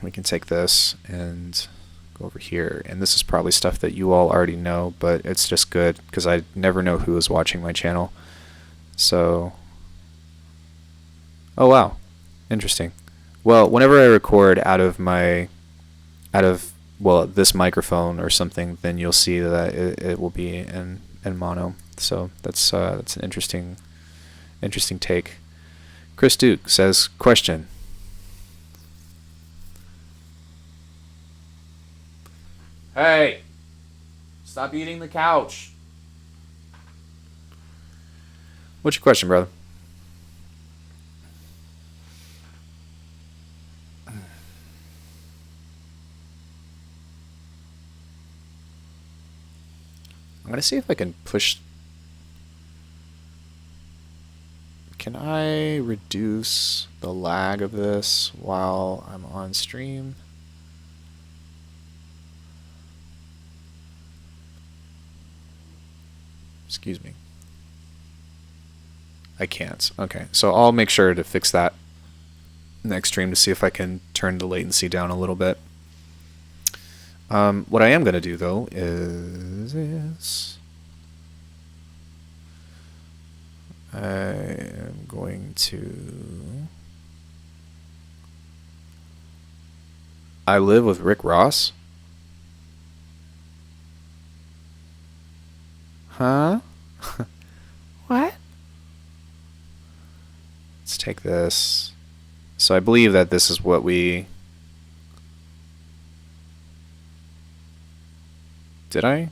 we can take this and go over here. And this is probably stuff that you all already know, but it's just good because I never know who is watching my channel. So, oh wow, interesting. Well, whenever I record out of this microphone or something, then you'll see that it will be in mono. So that's an interesting take. Chris Duke says, question. Hey, stop eating the couch. What's your question, brother? I'm going to see if I can push. Can I reduce the lag of this while I'm on stream? Excuse me. I can't. Okay, so I'll make sure to fix that next stream to see if I can turn the latency down a little bit. What I am going to do, though, is I am going to... I live with Rick Ross? Huh? What? Let's take this. So I believe that this is what we... Did I?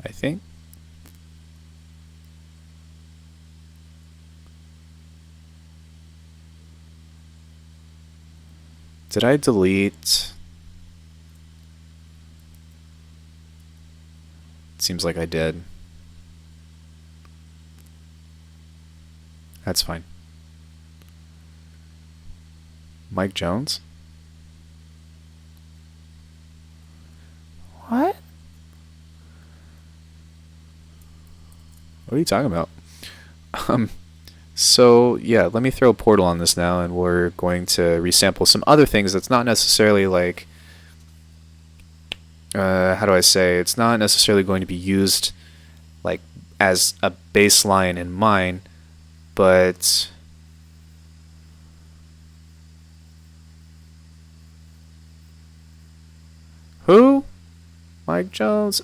I think. Did I delete? It seems like I did. That's fine. Mike Jones? What? What are you talking about? So yeah, let me throw a portal on this now, and we're going to resample some other things that's not necessarily like, how do I say, it's not necessarily going to be used like as a baseline in mine, but who? Mike Jones?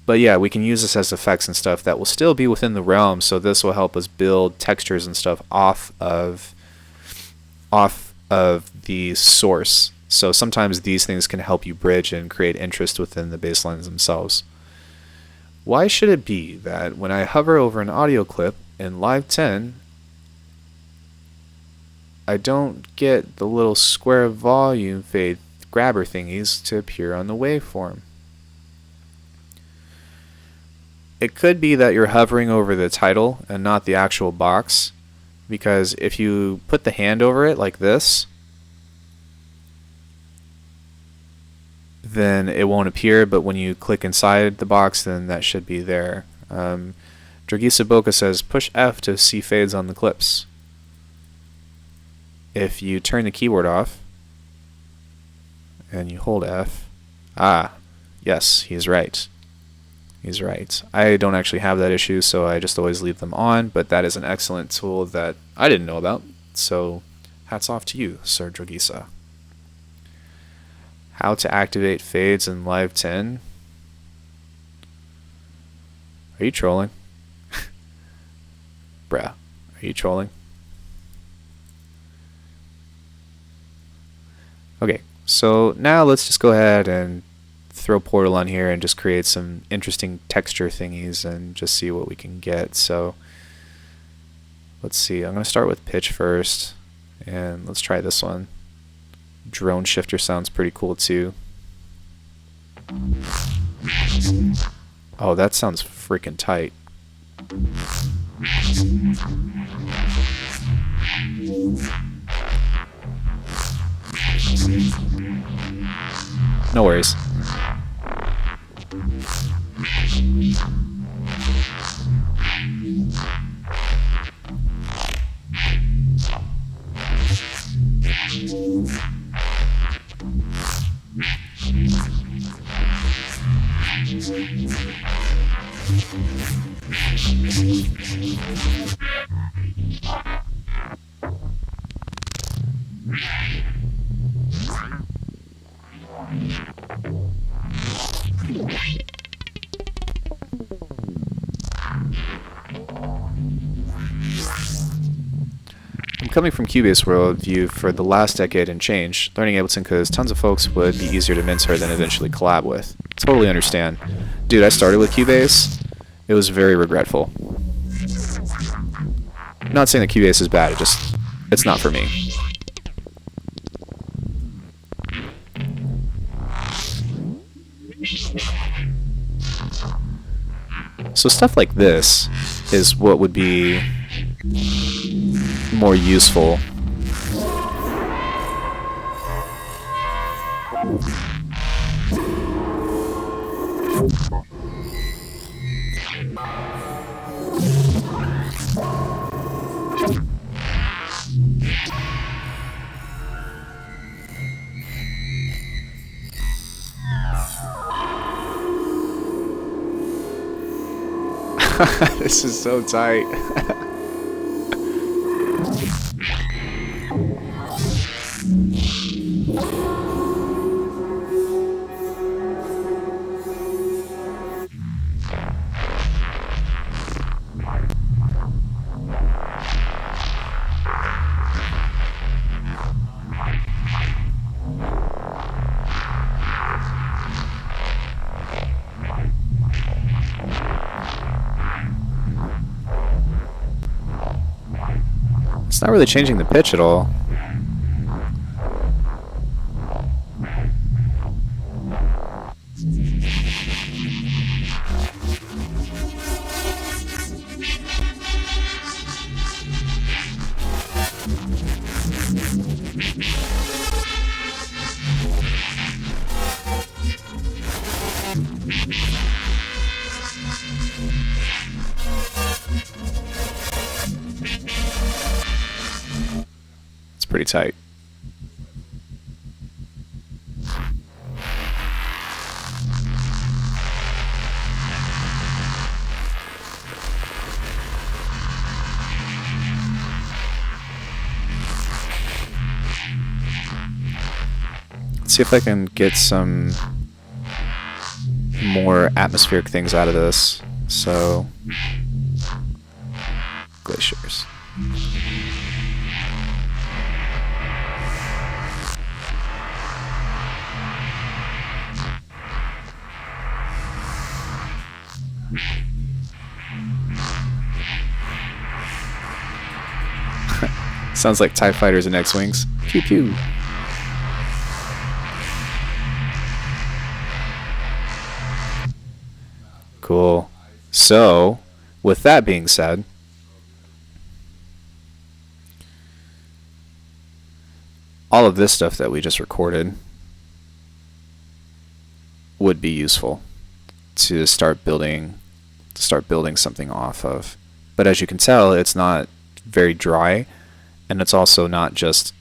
But yeah, we can use this as effects and stuff that will still be within the realm, so this will help us build textures and stuff off of the source. So sometimes these things can help you bridge and create interest within the baselines themselves. Why should it be that when I hover over an audio clip in Live 10, I don't get the little square volume fade grabber thingies to appear on the waveform? It could be that you're hovering over the title and not the actual box, because if you put the hand over it like this, then it won't appear, but when you click inside the box, then that should be there. Dragisa Boca says, push F to see fades on the clips. If you turn the keyboard off and you hold F, yes, he's right. He's right. I don't actually have that issue, so I just always leave them on, but that is an excellent tool that I didn't know about. So hats off to you, Sir Dragisa. How to activate fades in Live 10? Are you trolling? Bruh, are you trolling? Okay, so now let's just go ahead and throw Portal on here and just create some interesting texture thingies and just see what we can get. So let's see, I'm going to start with pitch first, and let's try this one. Drone shifter sounds pretty cool too. Oh, that sounds freaking tight. No worries. I'm coming from Cubase worldview for the last decade and change, learning Ableton because tons of folks would be easier to mentor than eventually collab with. Totally understand. Dude, I started with Cubase. It was very regretful. I'm not saying that Cubase is bad, it's not for me. So stuff like this is what would be more useful. This is so tight. It's not really changing the pitch at all. It's pretty tight. Let's see if I can get some more atmospheric things out of this. So, glaciers. Sounds like TIE fighters and X-Wings. Pew pew. Cool. So, with that being said, all of this stuff that we just recorded would be useful to start building something off of. But as you can tell, it's not very dry, and it's also not just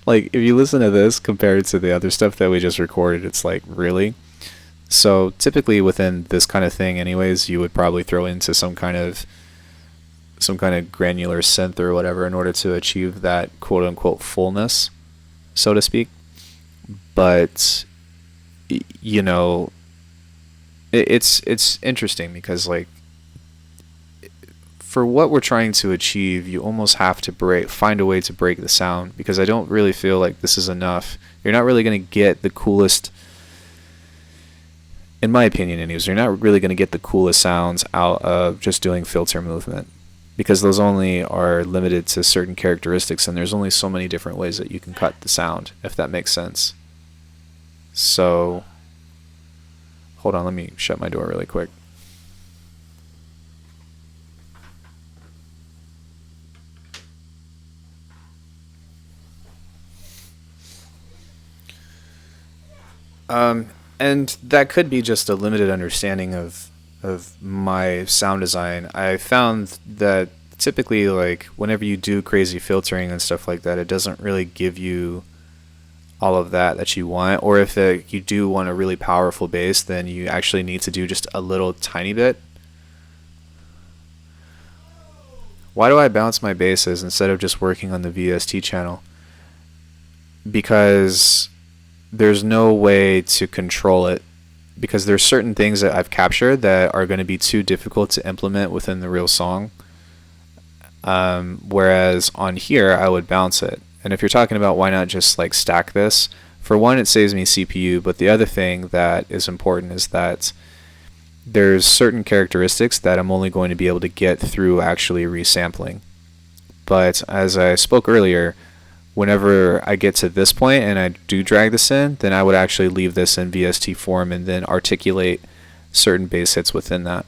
like if you listen to this compared to the other stuff that we just recorded, it's like, really? So typically within this kind of thing anyways, you would probably throw into some kind of granular synth or whatever in order to achieve that quote unquote fullness, so to speak. But you know, it's interesting because like for what we're trying to achieve, you almost have to find a way to break the sound, because I don't really feel like this is enough. You're not really going to get the coolest, in my opinion anyways, you're not really going to get the coolest sounds out of just doing filter movement, because those only are limited to certain characteristics, and there's only so many different ways that you can cut the sound, if that makes sense. So, hold on, let me shut my door really quick. And that could be just a limited understanding of my sound design. I found that typically, like, whenever you do crazy filtering and stuff like that, it doesn't really give you all of that you want. Or if you do want a really powerful bass, then you actually need to do just a little tiny bit. Why do I bounce my basses instead of just working on the VST channel? Because there's no way to control it, because there's certain things that I've captured that are going to be too difficult to implement within the real song. Whereas on here, I would bounce it. And if you're talking about why not just like stack this, for one, it saves me CPU, but the other thing that is important is that there's certain characteristics that I'm only going to be able to get through actually resampling. But as I spoke earlier, whenever I get to this point and I do drag this in, then I would actually leave this in VST form and then articulate certain bass hits within that.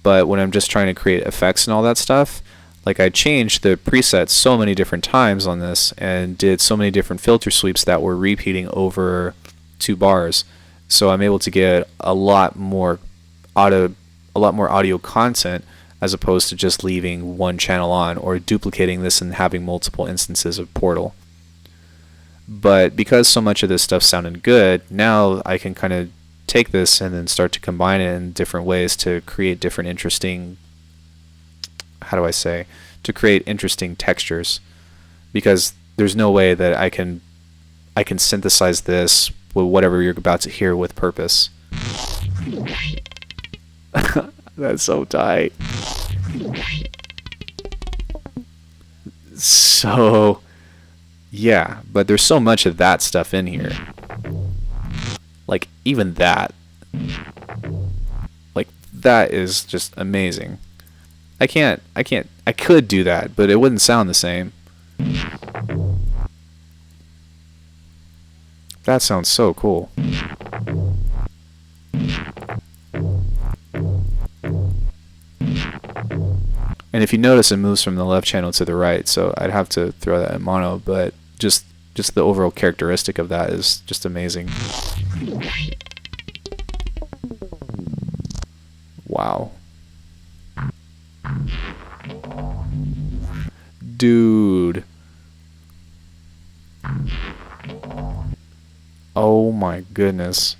But when I'm just trying to create effects and all that stuff, like I changed the presets so many different times on this and did so many different filter sweeps that were repeating over 2 bars. So I'm able to get a lot more audio content, as opposed to just leaving one channel on or duplicating this and having multiple instances of Portal. But because so much of this stuff sounded good, now I can kind of take this and then start to combine it in different ways to create different interesting, to create interesting textures. Because there's no way that I can synthesize this with whatever you're about to hear with purpose. That's so tight. So yeah, but there's so much of that stuff in here. Like, even that. Like, that is just amazing. I could do that, but it wouldn't sound the same. That sounds so cool. And if you notice, it moves from the left channel to the right, so I'd have to throw that in mono, but just the overall characteristic of that is just amazing. Wow. Dude. Oh my goodness.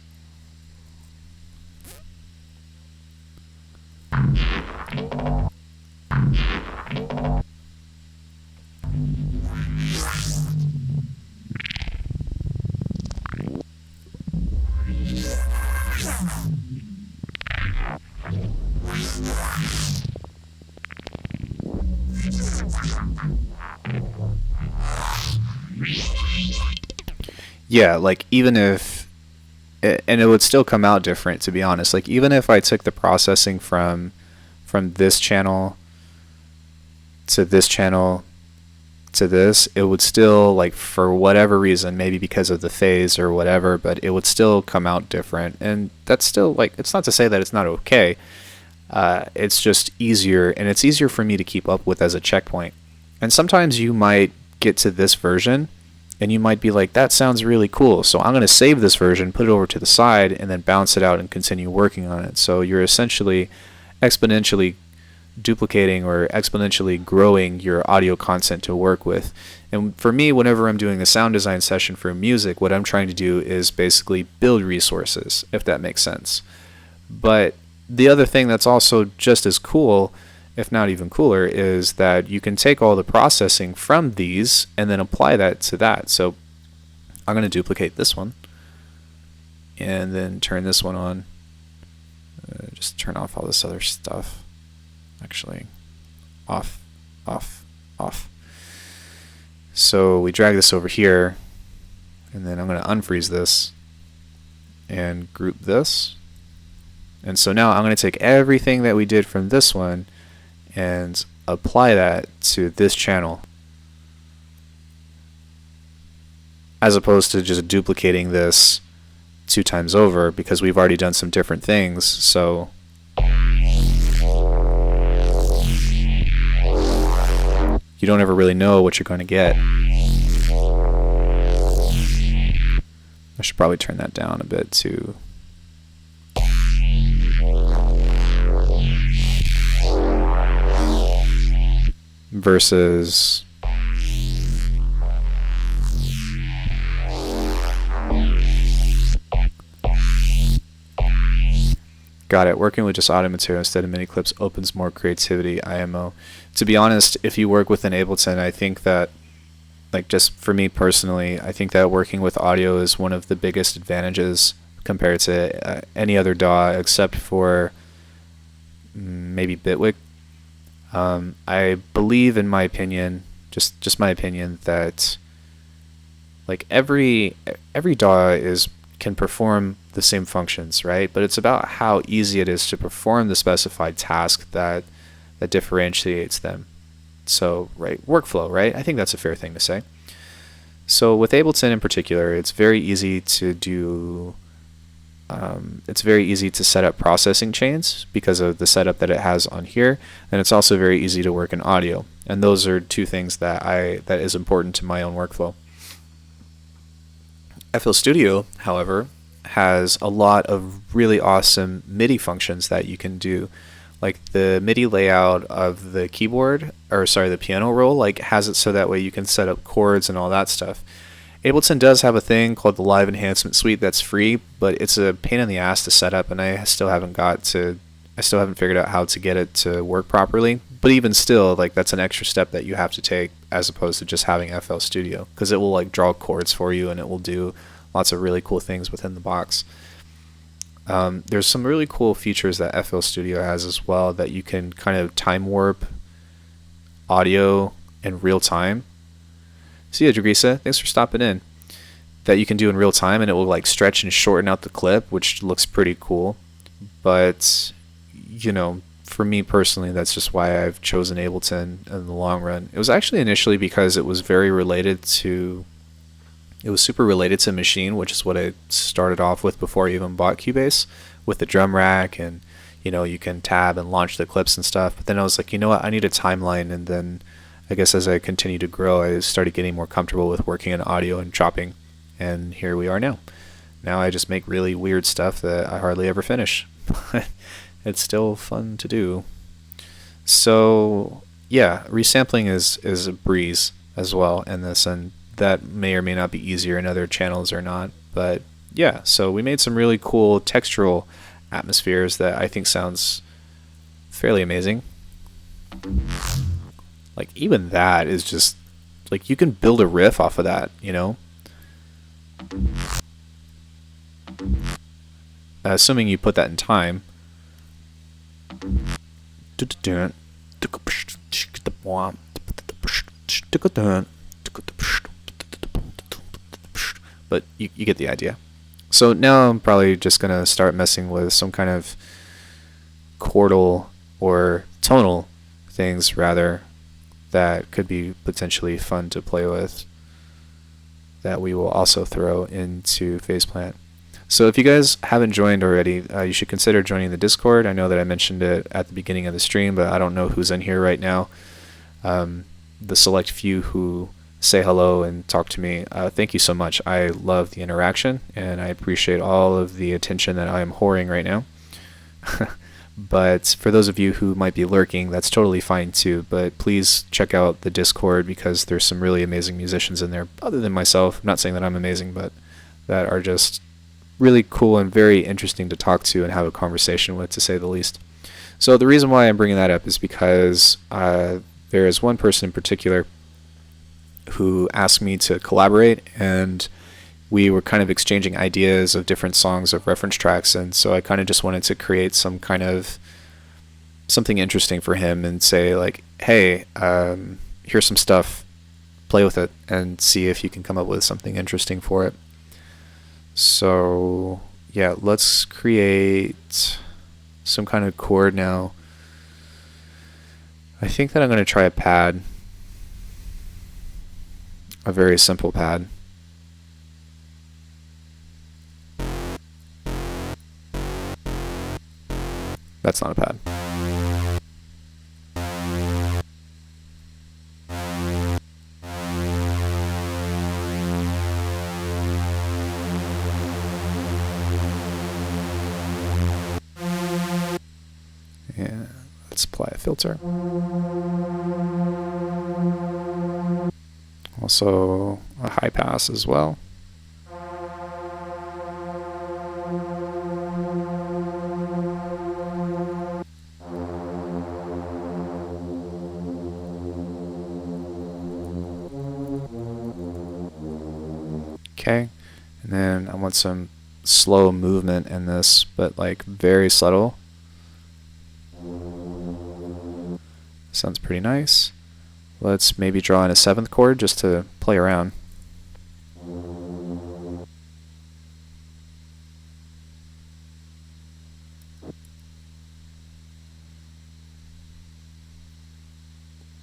Yeah, like even if, and it would still come out different, to be honest. Like even if I took the processing from this channel to this channel to this, it would still, like, for whatever reason, maybe because of the phase or whatever, but it would still come out different. And that's still, like, it's not to say that it's not okay. It's just easier, and it's easier for me to keep up with as a checkpoint. And sometimes you might get to this version and you might be like, that sounds really cool, so I'm going to save this version, put it over to the side, and then bounce it out and continue working on it. So you're essentially exponentially duplicating or exponentially growing your audio content to work with And for me, whenever I'm doing a sound design session for music, what I'm trying to do is basically build resources, if that makes sense. But the other thing that's also just as cool, if not even cooler, is that you can take all the processing from these and then apply that to that. So I'm going to duplicate this one and then turn this one on. Just turn off all this other stuff. Actually, off, off, off. So we drag this over here, and then I'm going to unfreeze this and group this. And so now I'm going to take everything that we did from this one and apply that to this channel, as opposed to just duplicating this 2 times over, because we've already done some different things. So you don't ever really know what you're going to get. I should probably turn that down a bit too. Versus got it. Working with just audio material instead of mini clips opens more creativity, IMO. To be honest, if you work with an Ableton, I think that, like, just for me personally, I think that working with audio is one of the biggest advantages compared to any other DAW except for maybe Bitwig. I believe, in my opinion, just my opinion, that like every DAW can perform the same functions, right? But it's about how easy it is to perform the specified task that differentiates them. So, right, workflow, right? I think that's a fair thing to say. So with Ableton in particular, it's very easy to do. It's very easy to set up processing chains because of the setup that it has on here, and it's also very easy to work in audio. And those are 2 things that is important to my own workflow. FL Studio, however, has a lot of really awesome MIDI functions that you can do. Like the MIDI layout of the keyboard, or sorry, the piano roll, like has it so that way you can set up chords and all that stuff. Ableton does have a thing called the Live Enhancement Suite that's free, but it's a pain in the ass to set up, and I still haven't figured out how to get it to work properly. But even still, like, that's an extra step that you have to take as opposed to just having FL Studio, because it will like draw chords for you and it will do lots of really cool things within the box. There's some really cool features that FL Studio has as well, that you can kind of time warp audio in real time. See ya, Dragisa. Thanks for stopping in. That you can do in real time, and it will like stretch and shorten out the clip, which looks pretty cool. But, you know, for me personally, that's just why I've chosen Ableton in the long run. It was actually initially because it was super related to Machine, which is what I started off with before I even bought Cubase, with the drum rack, and, you know, you can tab and launch the clips and stuff. But then I was like, you know what, I need a timeline. And then I guess as I continued to grow, I started getting more comfortable with working in audio and chopping. And here we are now. Now I just make really weird stuff that I hardly ever finish. It's still fun to do. So yeah, resampling is a breeze as well in this, and that may or may not be easier in other channels or not. But yeah, so we made some really cool textural atmospheres that I think sounds fairly amazing. Like, even that is just like, you can build a riff off of that, you know? Assuming you put that in time. But you get the idea. So now I'm probably just going to start messing with some kind of chordal or tonal things, rather, that could be potentially fun to play with, that we will also throw into Faceplant. So if you guys haven't joined already, you should consider joining the Discord. I know that I mentioned it at the beginning of the stream, but I don't know who's in here right now. The select few who say hello and talk to me, thank you so much. I love the interaction, and I appreciate all of the attention that I am whoring right now. But for those of you who might be lurking, that's totally fine too. But please check out the Discord because there's some really amazing musicians in there, other than myself. I'm not saying that I'm amazing, but that are just really cool and very interesting to talk to and have a conversation with, to say the least. So the reason why I'm bringing that up is because there is one person in particular who asked me to collaborate, and we were kind of exchanging ideas of different songs of reference tracks, and so I kind of just wanted to create some kind of something interesting for him and say like, hey, here's some stuff, play with it and see if you can come up with something interesting for it. So yeah, let's create some kind of chord now. I think that I'm going to try a pad, a very simple pad. That's not a pad. Yeah, let's apply a filter. Also a high pass as well. Okay, and then I want some slow movement in this, but like very subtle. Sounds pretty nice. Let's maybe draw in a 7th chord just to play around.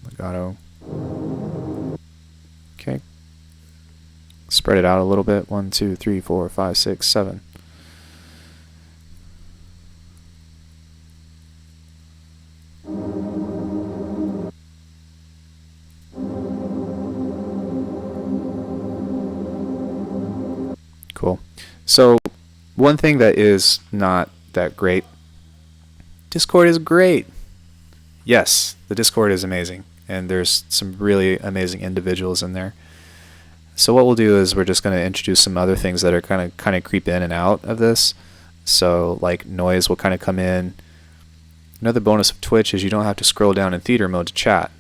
Legato. Okay. Spread it out a little bit. 1, 2, 3, 4, 5, 6, 7. Cool. So one thing that is not that great, Discord is great. Yes, the Discord is amazing, and there's some really amazing individuals in there. So what we'll do is we're just going to introduce some other things that are kind of creep in and out of this. So like noise will kind of come in. Another bonus of Twitch is you don't have to scroll down in theater mode to chat.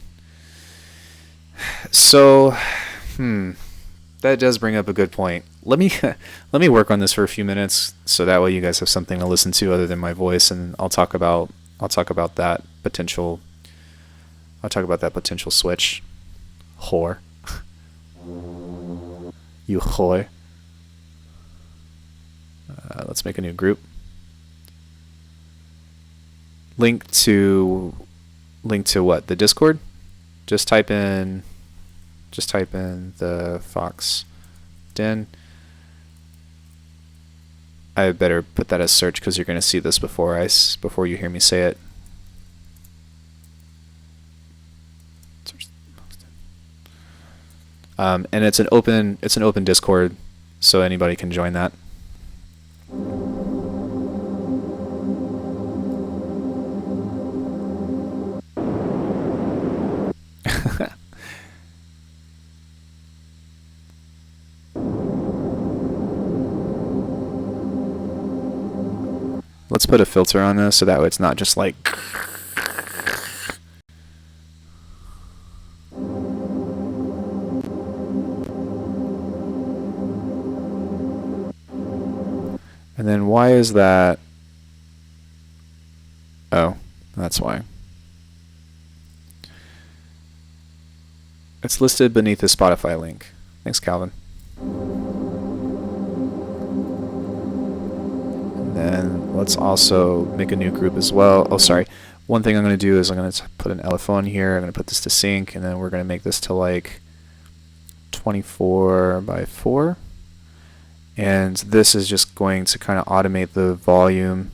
So, that does bring up a good point. Let me work on this for a few minutes, so that way you guys have something to listen to other than my voice, and I'll talk about that potential. I'll talk about that potential switch. Whore. You whore. Let's make a new group. Link to what? The Discord? Just type in the Fox Den. I better put that as search because you're going to see this before you hear me say it. And it's an open Discord, so anybody can join that. Let's put a filter on this so that way it's not just like. And then why is that? Oh, that's why. It's listed beneath the Spotify link. Thanks, Calvin. And then let's also make a new group as well. Oh, sorry. One thing I'm going to do is I'm going to put an LFO on here. I'm going to put this to sync, and then we're going to make this to like 24 by 4. And this is just going to kind of automate the volume.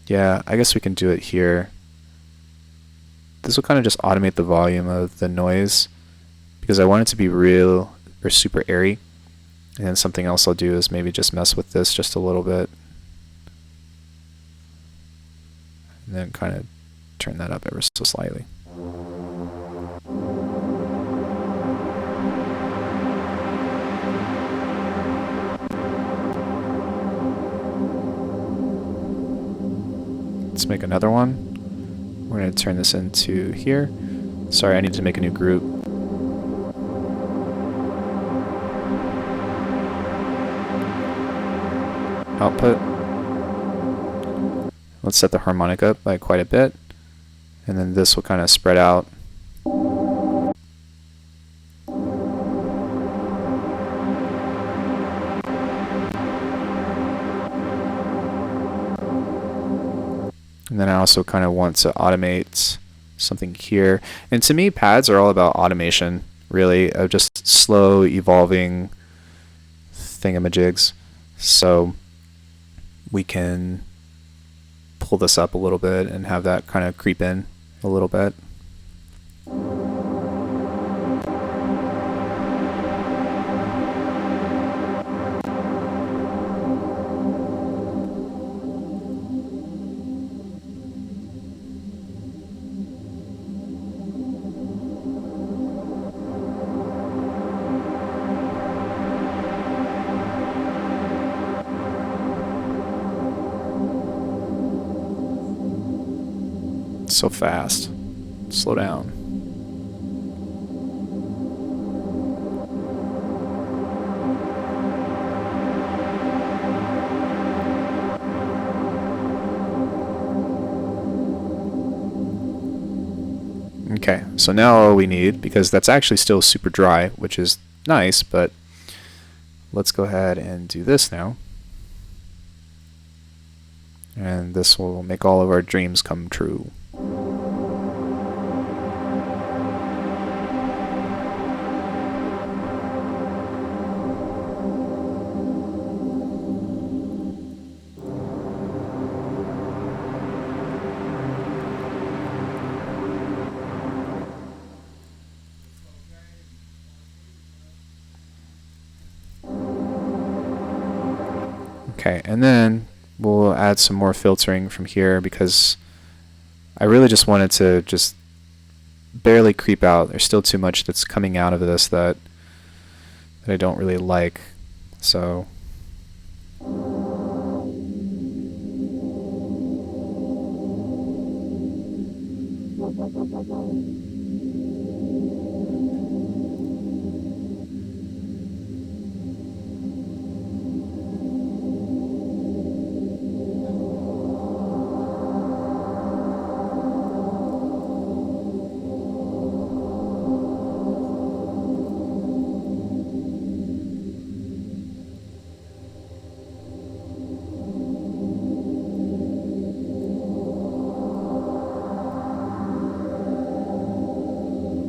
Yeah, I guess we can do it here. This will kind of just automate the volume of the noise because I want it to be real or super airy. And then something else I'll do is maybe just mess with this just a little bit. and kind of turn that up ever so slightly. Let's make another one. We're going to turn this into here. Sorry, I need to make a new group. Output. Let's set the harmonic up by quite a bit, and then this will kind of spread out. And then I also kind of want to automate something here. And to me, pads are all about automation, really, of just slow evolving thingamajigs. So we can pull this up a little bit and have that kind of creep in a little bit. So fast. Slow down. Okay, so now all we need, because that's actually still super dry, which is nice, but let's go ahead and do this now. And this will make all of our dreams come true. Okay, and then we'll add some more filtering from here because I really just wanted to just barely creep out. There's still too much that's coming out of this that I don't really like. So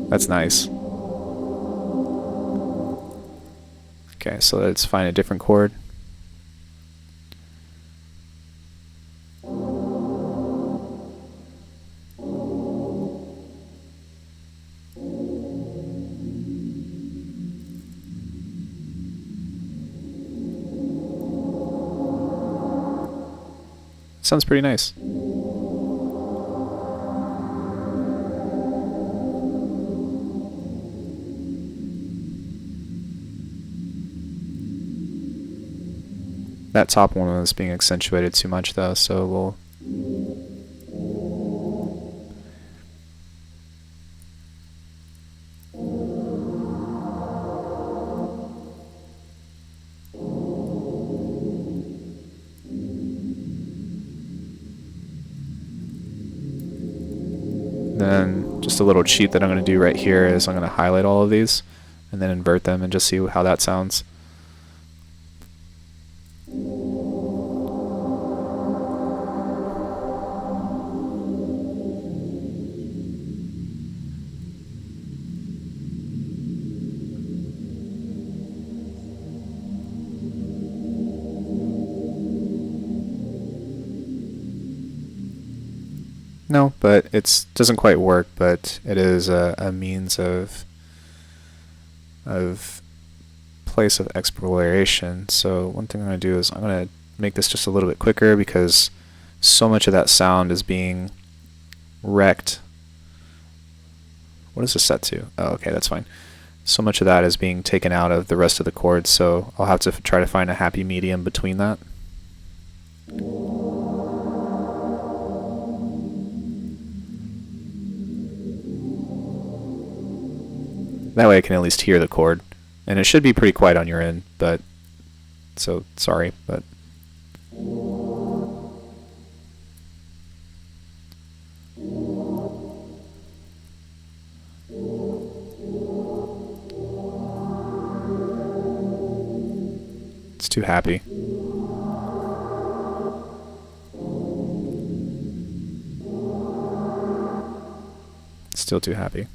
that's nice. Okay, so let's find a different chord. Sounds pretty nice. That top one was being accentuated too much though, so we'll then just a little cheat that I'm going to do right here is I'm going to highlight all of these and then invert them and just see how that sounds. No, but it doesn't quite work, but it is a means of place of exploration. So one thing I'm going to do is I'm going to make this just a little bit quicker because so much of that sound is being wrecked. What is this set to? Oh, okay, that's fine. So much of that is being taken out of the rest of the chords, so I'll have to try to find a happy medium between that. That way I can at least hear the chord. And it should be pretty quiet on your end, but so sorry, but it's too happy. Still too happy.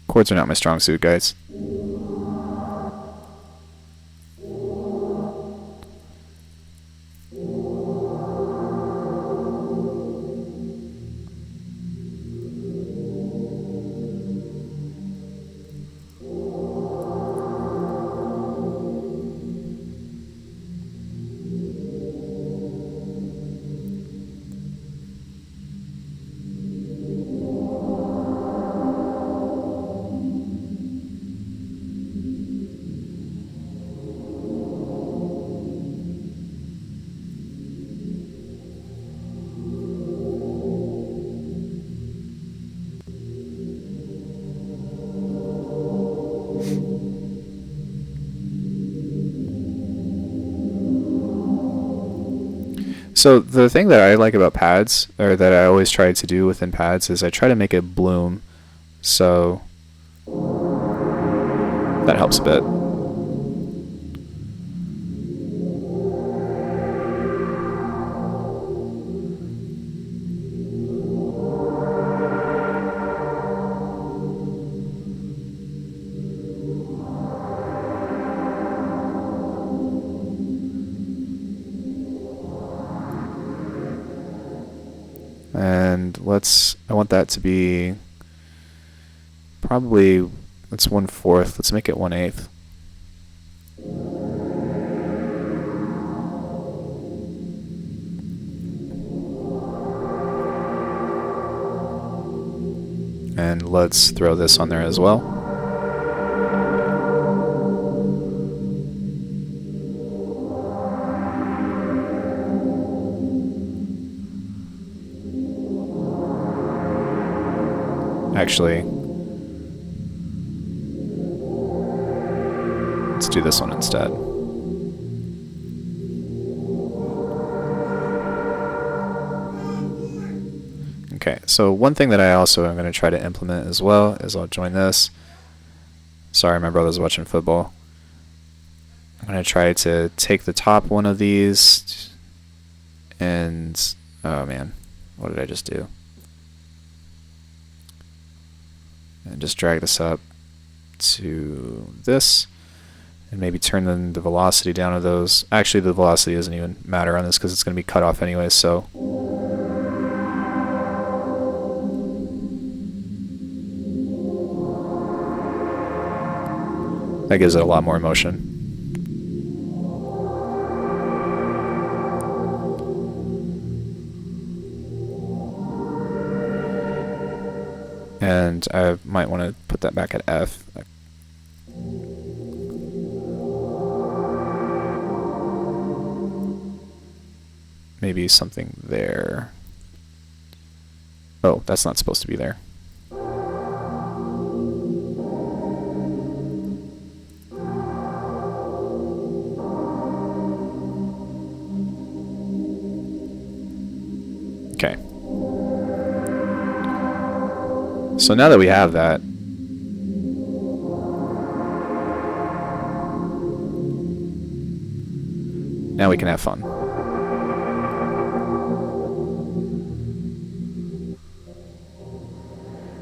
Chords are not my strong suit, guys. So the thing that I like about pads, or that I always try to do within pads, is I try to make it bloom, so that helps a bit. And I want that to be probably, that's 1/4, let's make it 1/8. And let's throw this on there as well. Actually, let's do this one instead. Okay, so one thing that I also am going to try to implement as well is I'll join this. Sorry, my brother's watching football. I'm going to try to take the top one of these and, oh man, what did I just do? And just drag this up to this, and maybe turn the velocity down of those. Actually, the velocity doesn't even matter on this because it's going to be cut off anyway, so that gives it a lot more emotion. And I might want to put that back at F. Maybe something there. Oh, that's not supposed to be there. Okay. So now that we have that, now we can have fun.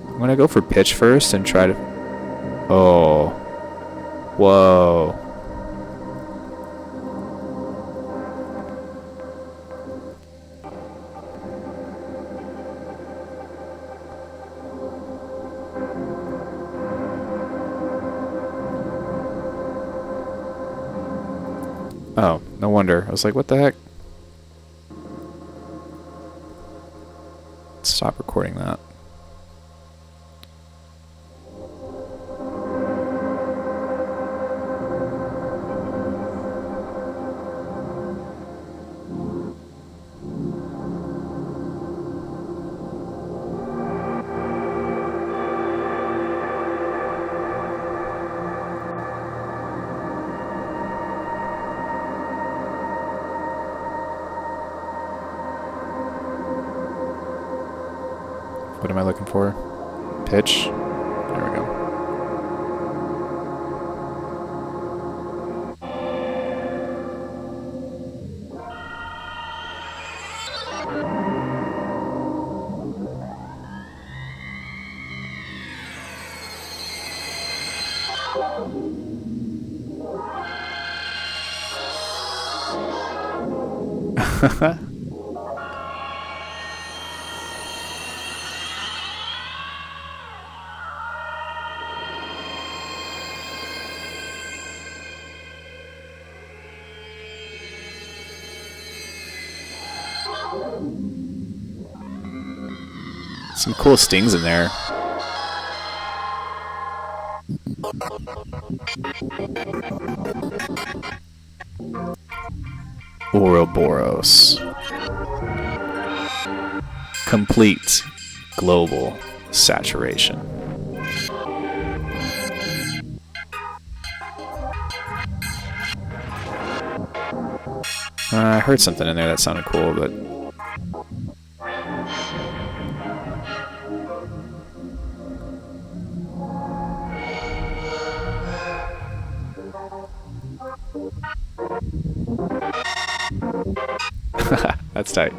I'm gonna go for pitch first and try to... Oh. Whoa. Oh, no wonder. I was like, what the heck? Stop recording that. What am I looking for? Pitch. There we go. Some cool stings in there. Ouroboros. Complete global saturation. I heard something in there that sounded cool, but that's tight.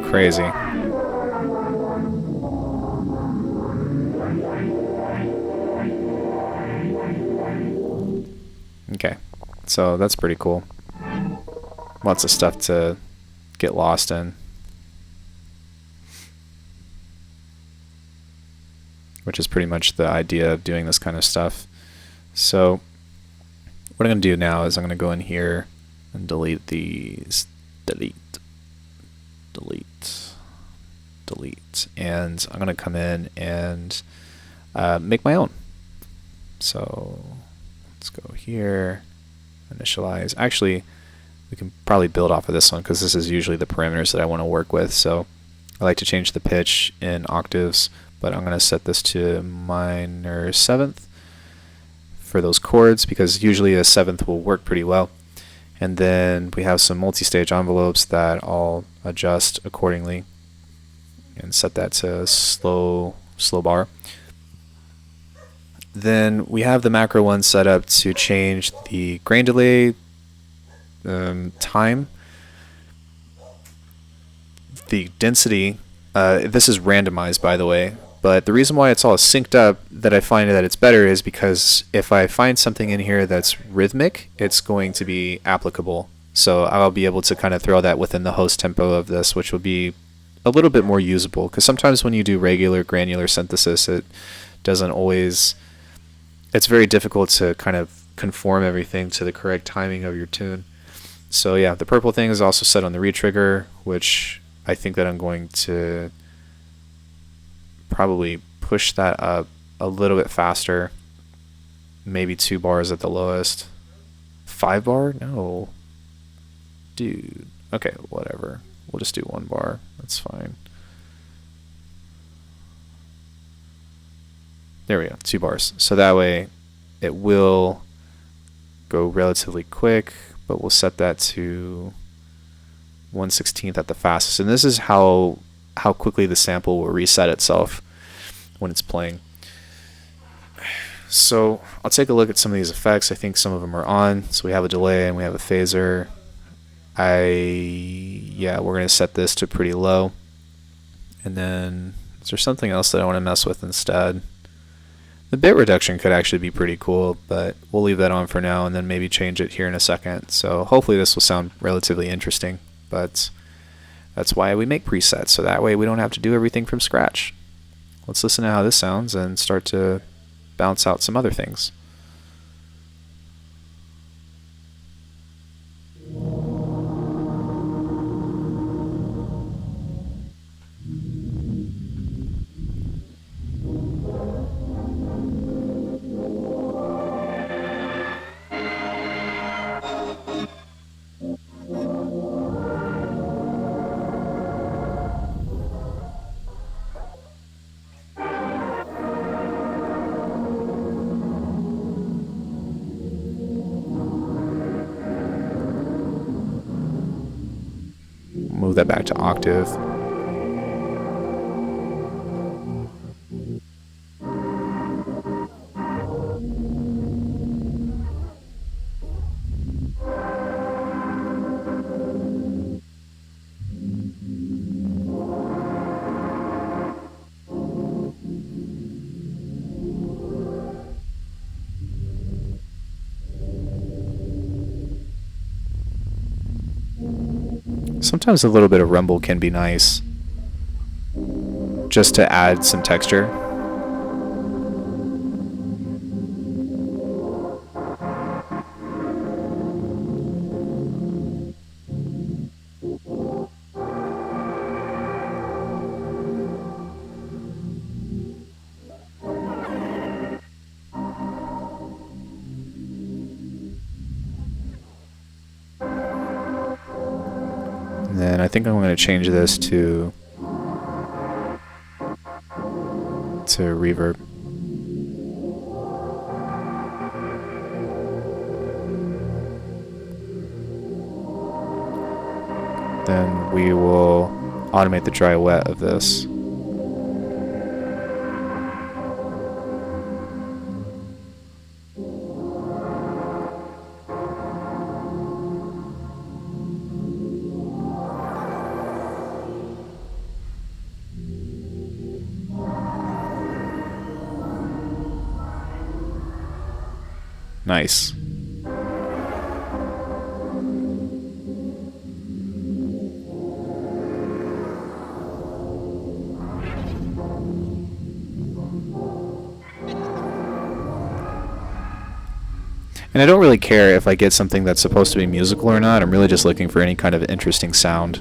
Crazy. Okay, so that's pretty cool. Lots of stuff to get lost in, which is pretty much the idea of doing this kind of stuff. So what I'm going to do now is I'm going to go in here and delete these. Delete. And I'm going to come in and make my own. So let's go here, initialize. Actually, we can probably build off of this one because this is usually the parameters that I want to work with. So I like to change the pitch in octaves, but I'm going to set this to minor seventh for those chords because usually a seventh will work pretty well. And then we have some multi-stage envelopes that I'll adjust accordingly and set that to slow bar. Then we have the macro one set up to change the grain delay time, the density. This is randomized, by the way, but the reason why it's all synced up that I find that it's better is because if I find something in here that's rhythmic, it's going to be applicable. So I'll be able to kind of throw that within the host tempo of this, which will be a little bit more usable, because sometimes when you do regular granular synthesis, it doesn't always, it's very difficult to kind of conform everything to the correct timing of your tune. So yeah, the purple thing is also set on the retrigger, which I think that I'm going to probably push that up a little bit faster, maybe 2 bars at the lowest. 5 bar? No. Dude. Okay, whatever. We'll just do 1 bar. That's fine. There we go, 2 bars. So that way it will go relatively quick, but we'll set that to 1/16 at the fastest, and this is how quickly the sample will reset itself when it's playing. So I'll take a look at some of these effects. I think some of them are on. So we have a delay and we have a phaser. We're going to set this to pretty low. And then is there something else that I want to mess with instead? The bit reduction could actually be pretty cool, but we'll leave that on for now and then maybe change it here in a second. So hopefully this will sound relatively interesting, but that's why we make presets, so that way we don't have to do everything from scratch. Let's listen to how this sounds and start to bounce out some other things. Move that back to octave. Sometimes a little bit of rumble can be nice, just to add some texture. And then I think I'm going to change this to reverb. Then we will automate the dry wet of this. Nice. And I don't really care if I get something that's supposed to be musical or not. I'm really just looking for any kind of interesting sound.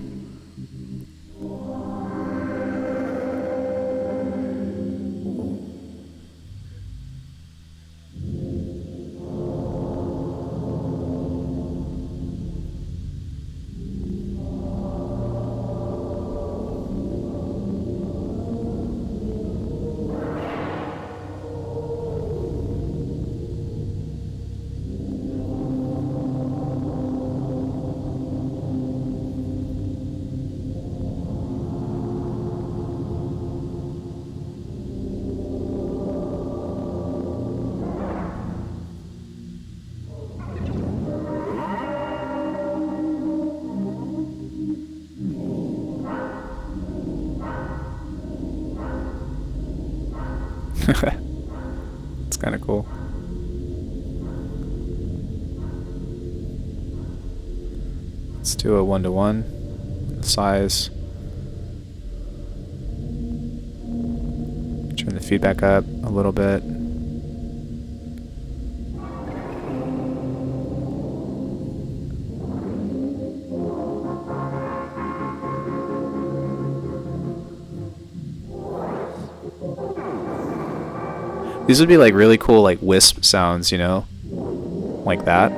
It's kind of cool. Let's do a 1:1 size. Turn the feedback up a little bit. These would be like really cool like wisp sounds, you know? Like that.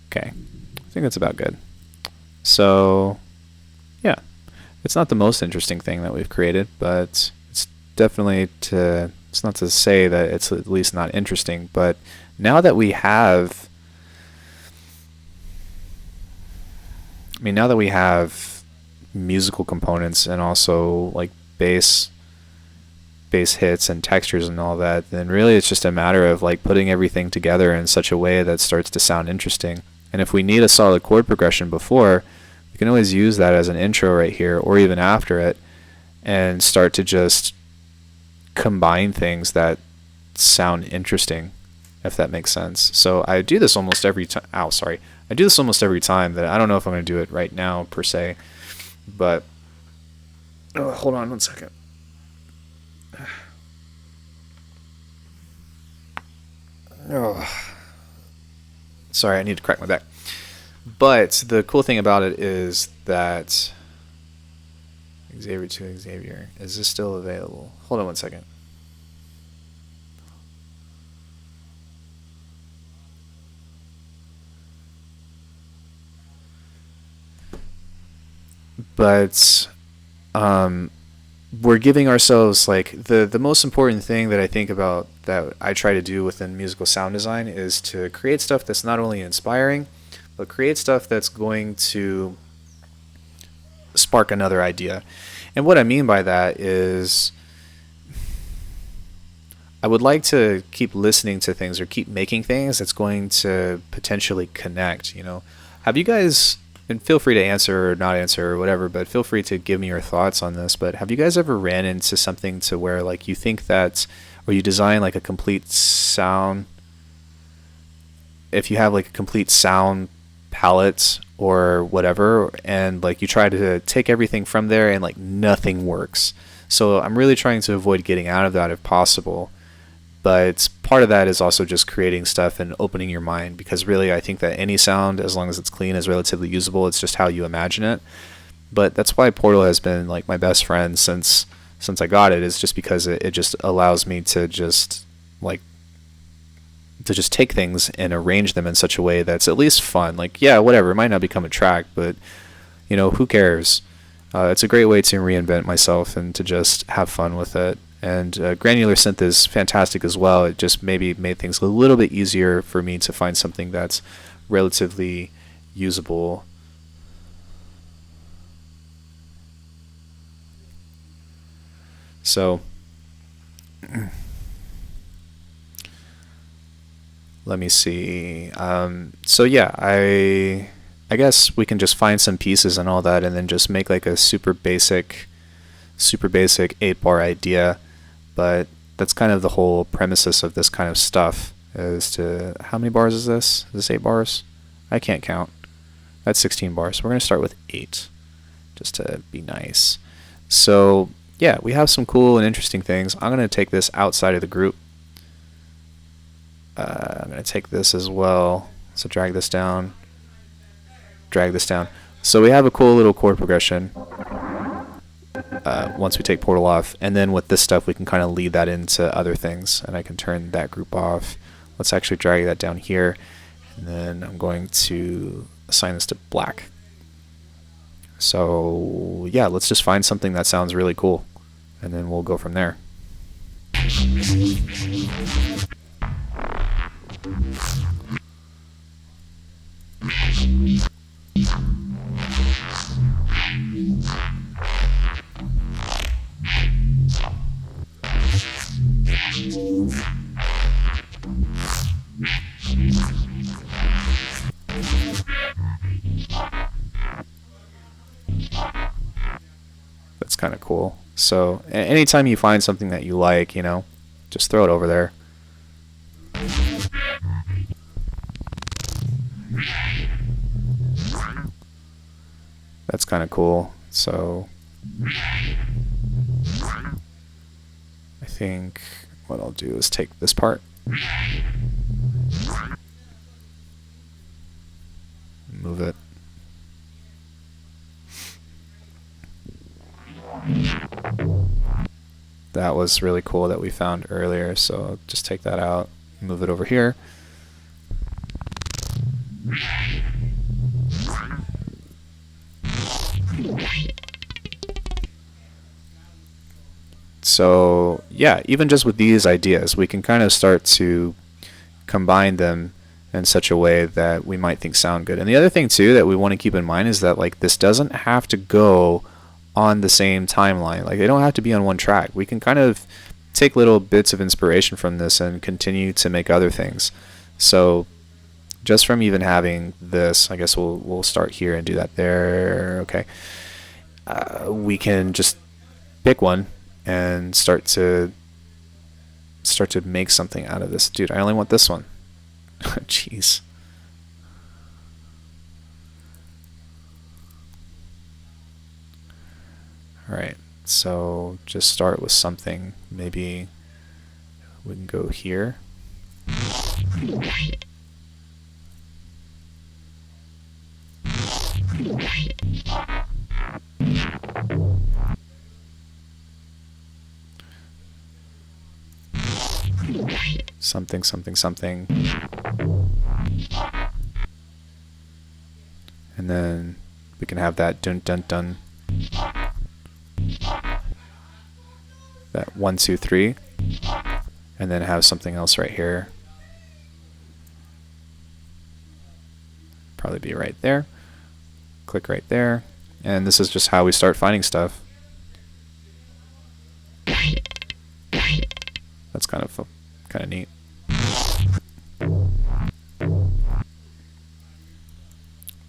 Okay. I think that's about good. So, yeah. It's not the most interesting thing that we've created, but it's definitely to. It's not to say that it's at least not interesting, but now that we have, I mean, now that we have musical components and also like bass hits and textures and all that, then really it's just a matter of like putting everything together in such a way that starts to sound interesting. And if we need a solid chord progression before, we can always use that as an intro right here or even after it and start to just combine things that sound interesting, if that makes sense. So I do this almost every time. I do this almost every time. That I don't know if I'm going to do it right now per se, but hold on one second. Oh, sorry, I need to crack my back. But the cool thing about it is that Xavier to Xavier, is this still available? Hold on one second. But we're giving ourselves like the most important thing that I think about that I try to do within musical sound design is to create stuff that's not only inspiring, but create stuff that's going to spark another idea. And what I mean by that is I would like to keep listening to things or keep making things that's going to potentially connect, you know. Have you guys, and feel free to answer or not answer or whatever, but feel free to give me your thoughts on this, but have you guys ever ran into something to where like you think that, or you design like a complete sound, if you have like a complete sound palette or whatever, and like you try to take everything from there and like nothing works. So I'm really trying to avoid getting out of that if possible. But part of that is also just creating stuff and opening your mind, because really I think that any sound, as long as it's clean, is relatively usable. It's just how you imagine it. But that's why Portal has been like my best friend since I got it, is just because it just allows me to just like to just take things and arrange them in such a way that's at least fun. Like, yeah, whatever, it might not become a track, but you know, who cares? It's a great way to reinvent myself and to just have fun with it. And Granular Synth is fantastic as well. It just maybe made things a little bit easier for me to find something that's relatively usable. So let me see. So yeah, I guess we can just find some pieces and all that, and then just make like a super basic 8-bar idea. But that's kind of the whole premises of this kind of stuff, as to how many bars is this? Is this 8 bars? I can't count. That's 16 bars. So we're going to start with 8, just to be nice. So yeah, we have some cool and interesting things. I'm going to take this outside of the group. I'm going to take this as well. So drag this down. So we have a cool little chord progression. Once we take Portal off, and then with this stuff we can kind of lead that into other things, and I can turn that group off. Let's actually drag that down here, and then I'm going to assign this to black. So yeah, let's just find something that sounds really cool, and then we'll go from there. That's kind of cool. So anytime you find something that you like, you know, just throw it over there. That's kind of cool. So I think what I'll do is take this part, move it. That was really cool that we found earlier, so just take that out, move it over here. So yeah, even just with these ideas, we can kind of start to combine them in such a way that we might think sound good. And the other thing too that we want to keep in mind is that like this doesn't have to go on the same timeline. Like they don't have to be on one track. We can kind of take little bits of inspiration from this and continue to make other things. So just from even having this, I guess we'll start here and do that there. Okay. We can just pick one and start to make something out of this. Dude, I only want this one. Jeez. All right. So just start with something. Maybe we can go here. Something, something, something. And then we can have that dun dun dun. That 1, 2, 3. And then have something else right here. Probably be right there. Click right there. And this is just how we start finding stuff. That's kind of neat.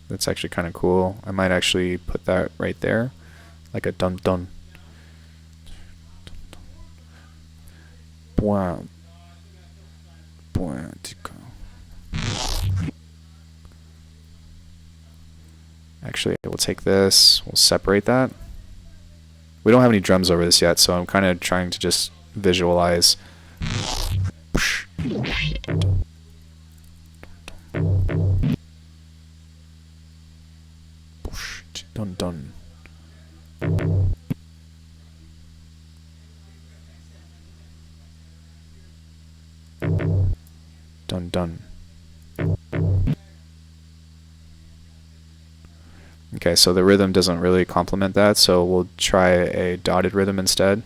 That's actually kind of cool. I might actually put that right there, like a dun dun. Wow. Actually, we'll take this. We'll separate that. We don't have any drums over this yet, so I'm kind of trying to just visualize. Dun dun. Dun dun. Okay, so the rhythm doesn't really complement that, so we'll try a dotted rhythm instead.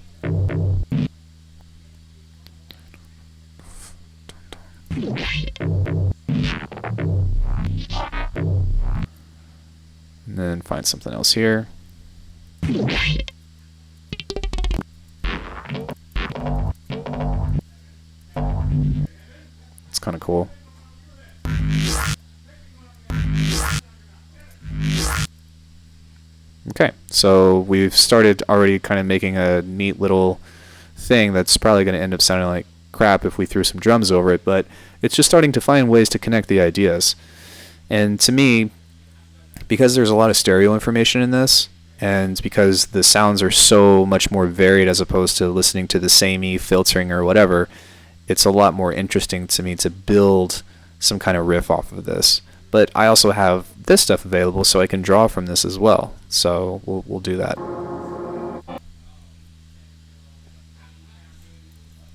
And then find something else here. It's kind of cool. Okay, so we've started already kind of making a neat little thing that's probably going to end up sounding like crap if we threw some drums over it, but it's just starting to find ways to connect the ideas. And to me, because there's a lot of stereo information in this, and because the sounds are so much more varied as opposed to listening to the samey filtering or whatever, it's a lot more interesting to me to build some kind of riff off of this. But I also have this stuff available, so I can draw from this as well. So we'll do that.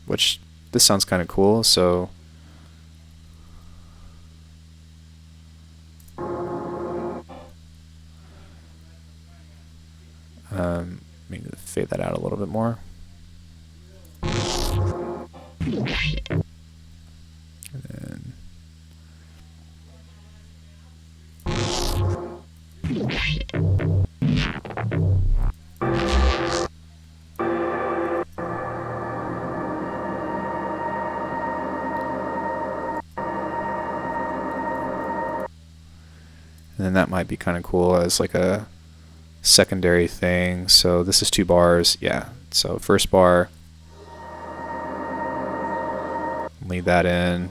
Which, this sounds kind of cool, so... maybe fade that out a little bit more. And then... And then that might be kind of cool as like a secondary thing. So this is 2 bars. Yeah. So first bar, leave that in.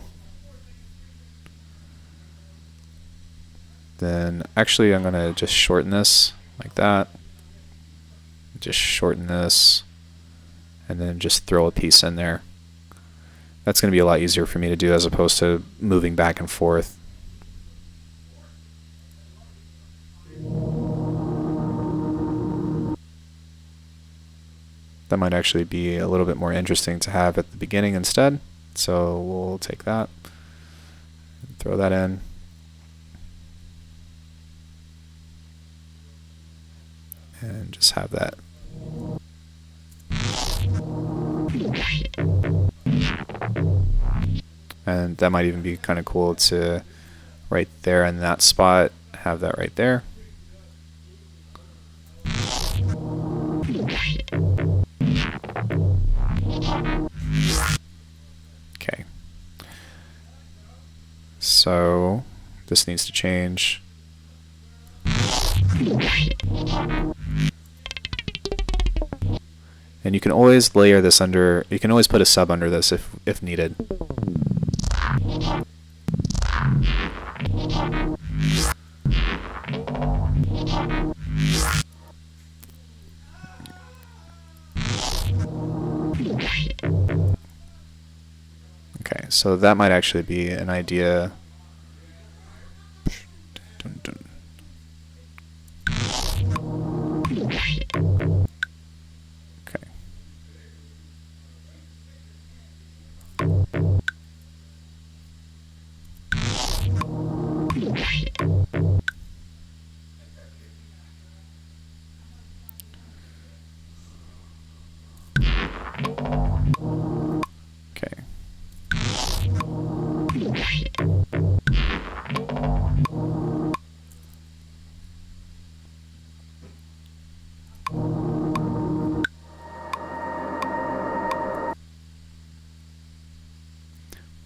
Then actually I'm going to just shorten this like that. Just shorten this and then just throw a piece in there. That's going to be a lot easier for me to do as opposed to moving back and forth. That might actually be a little bit more interesting to have at the beginning instead. So we'll take that and throw that in. And just have that. And that might even be kind of cool to right there in that spot, have that right there. Okay. So this needs to change. And you can always layer this under, you can always put a sub under this if needed. Okay, so that might actually be an idea. Dun, dun. Okay. Okay.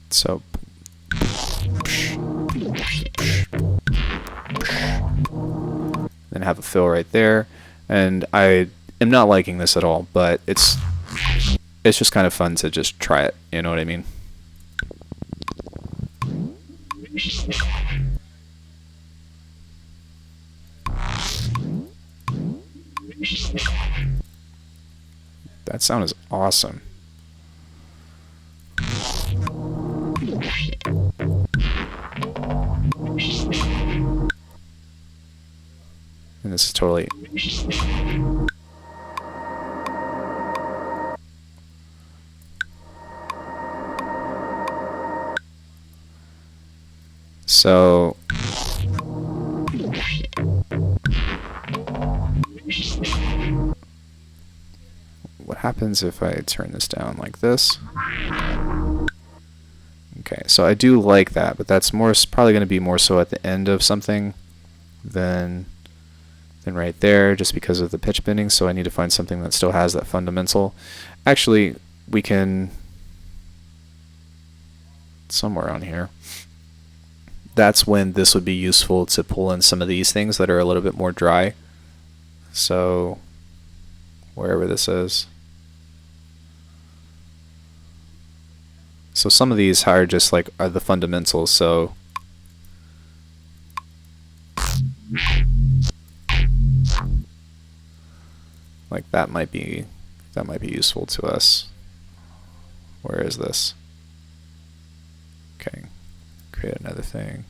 So then have a fill right there, and I am not liking this at all, but it's just kind of fun to just try it, you know what I mean? That sound is awesome. And this is totally... So... what happens if I turn this down like this? Okay, so I do like that, but that's more probably going to be more so at the end of something than right there, just because of the pitch bending. So I need to find something that still has that fundamental. Actually, we can somewhere on here. That's when this would be useful to pull in some of these things that are a little bit more dry. So wherever this is. So some of these are just like are the fundamentals. So like that might be useful to us. Where is this? Okay, create another thing.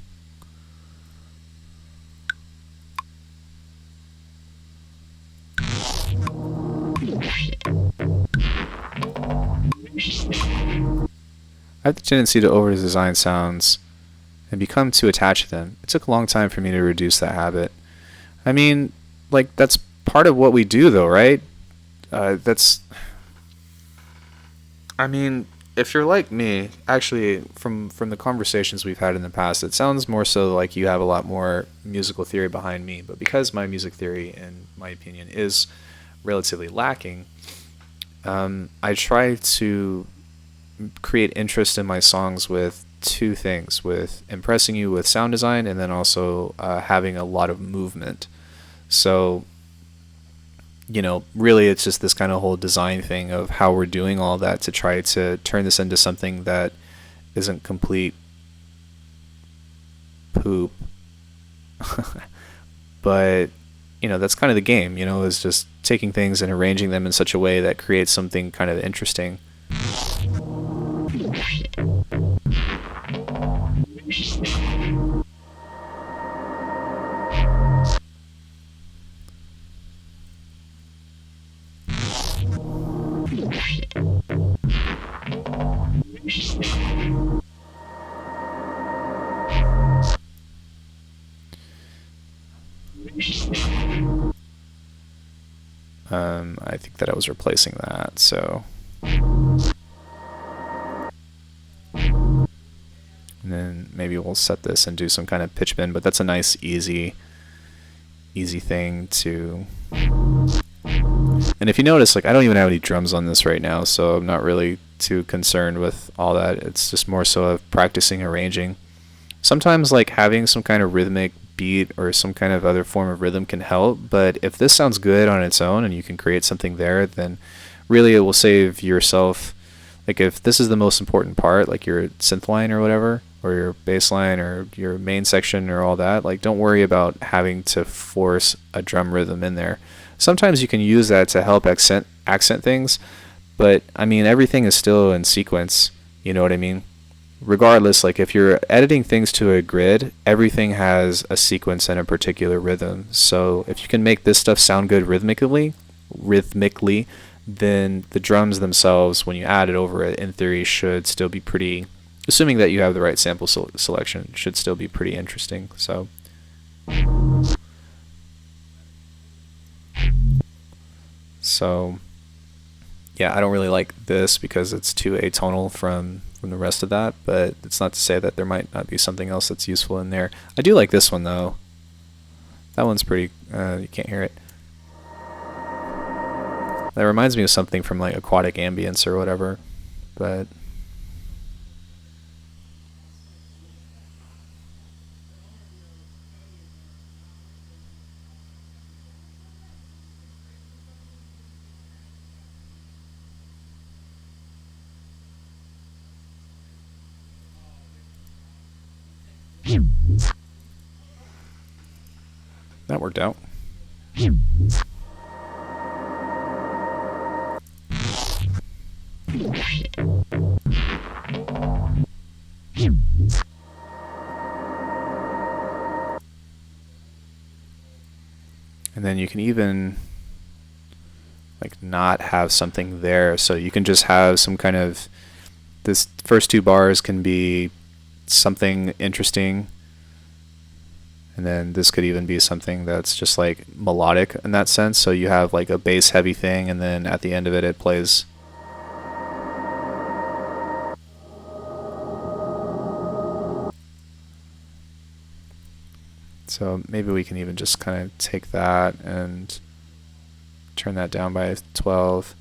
I have the tendency to over-design sounds and become too attached to them. It took a long time for me to reduce that habit. I mean, like, that's part of what we do, though, right? I mean, if you're like me, actually, from the conversations we've had in the past, it sounds more so like you have a lot more musical theory behind me. But because my music theory, in my opinion, is relatively lacking, I try to create interest in my songs with two things: with impressing you with sound design, and then also having a lot of movement. So, you know, really it's just this kind of whole design thing of how we're doing all that to try to turn this into something that isn't complete poop. But, you know, that's kind of the game, you know, is just taking things and arranging them in such a way that creates something kind of interesting. I think that I was replacing that, so... maybe we'll set this and do some kind of pitch bend, but that's a nice easy thing to. And if you notice, like, I don't even have any drums on this right now, so I'm not really too concerned with all that. It's just more so of practicing arranging. Sometimes like having some kind of rhythmic beat or some kind of other form of rhythm can help, but if this sounds good on its own and you can create something there, then really it will save yourself. Like if this is the most important part, like your synth line or whatever, or your bass line or your main section or all that, like don't worry about having to force a drum rhythm in there. Sometimes you can use that to help accent things, but I mean everything is still in sequence, you know what I mean? Regardless, like if you're editing things to a grid, everything has a sequence and a particular rhythm. So if you can make this stuff sound good rhythmically, then the drums themselves, when you add it over it, in theory should still be pretty, assuming that you have the right sample selection, should still be pretty interesting. So yeah, I don't really like this because it's too atonal from the rest of that, but it's not to say that there might not be something else that's useful in there. I do like this one though. That one's pretty, you can't hear it. That reminds me of something from like Aquatic Ambience or whatever, but that worked out. And then you can even like not have something there, so you can just have some kind of, this first two bars can be something interesting, and then this could even be something that's just like melodic in that sense, so you have like a bass heavy thing and then at the end of it it plays. So maybe we can even just kind of take that and turn that down by 12.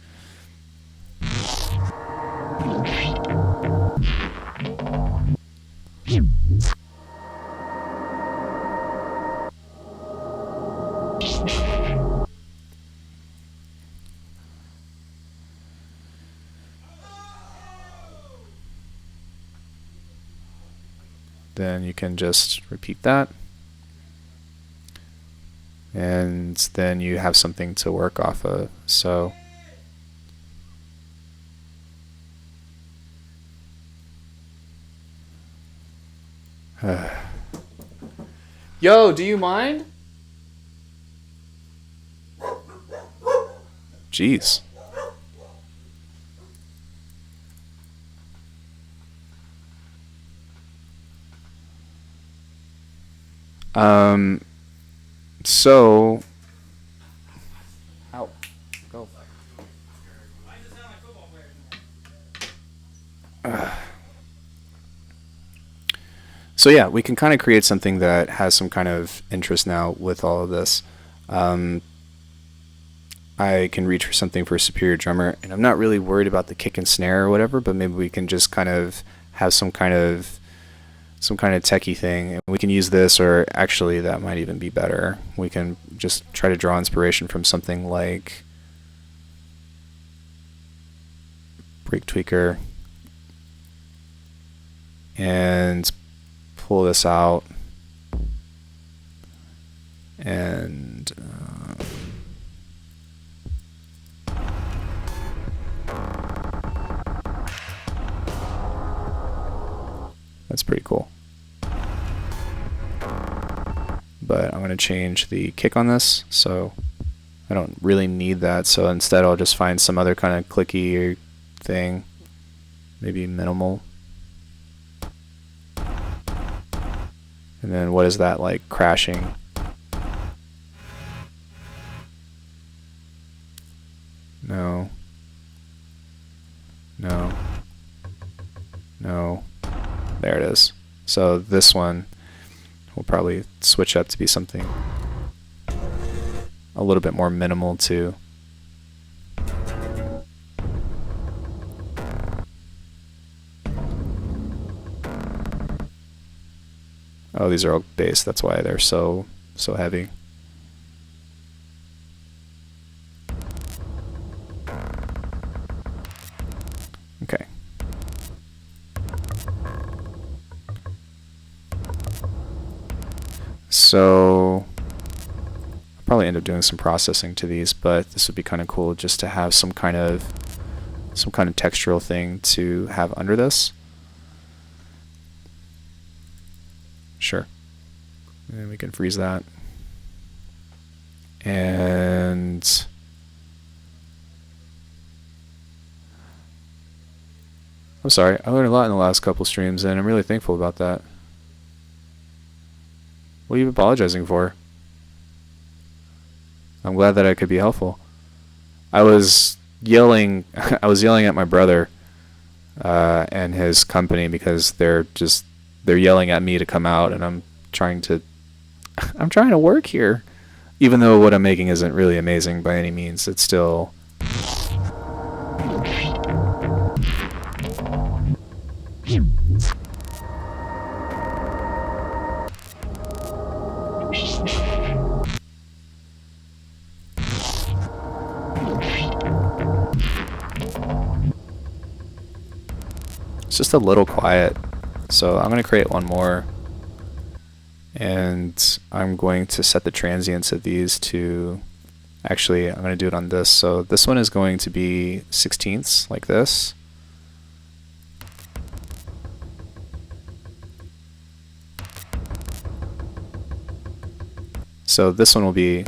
Then you can just repeat that. And then you have something to work off of. So yo, do you mind? Jeez. So ow, go. So yeah, we can kind of create something that has some kind of interest now with all of this. I can reach for something for a superior drummer, and I'm not really worried about the kick and snare or whatever, but maybe we can just kind of have some kind of techie thing, and we can use this, or actually that might even be better. We can just try to draw inspiration from something like Break Tweaker and pull this out and that's pretty cool. But I'm going to change the kick on this, so I don't really need that. So instead I'll just find some other kind of clicky thing, maybe minimal. And then what is that, like crashing? No. No. No. There it is. So this one will probably switch up to be something a little bit more minimal too. Oh, these are all bass. That's why they're so heavy. Okay. So I'll probably end up doing some processing to these, but this would be kind of cool just to have some kind of textural thing to have under this. Sure. And we can freeze that. And I'm sorry, I learned a lot in the last couple streams, and I'm really thankful about that. What are you apologizing for? I'm glad that I could be helpful. I was yelling at my brother and his company because they're yelling at me to come out, and I'm trying to work here. Even though what I'm making isn't really amazing by any means, it's still it's just a little quiet. So I'm going to create one more, and I'm going to set the transients of these to, actually I'm going to do it on this. So this one is going to be 16ths like this. So this one will be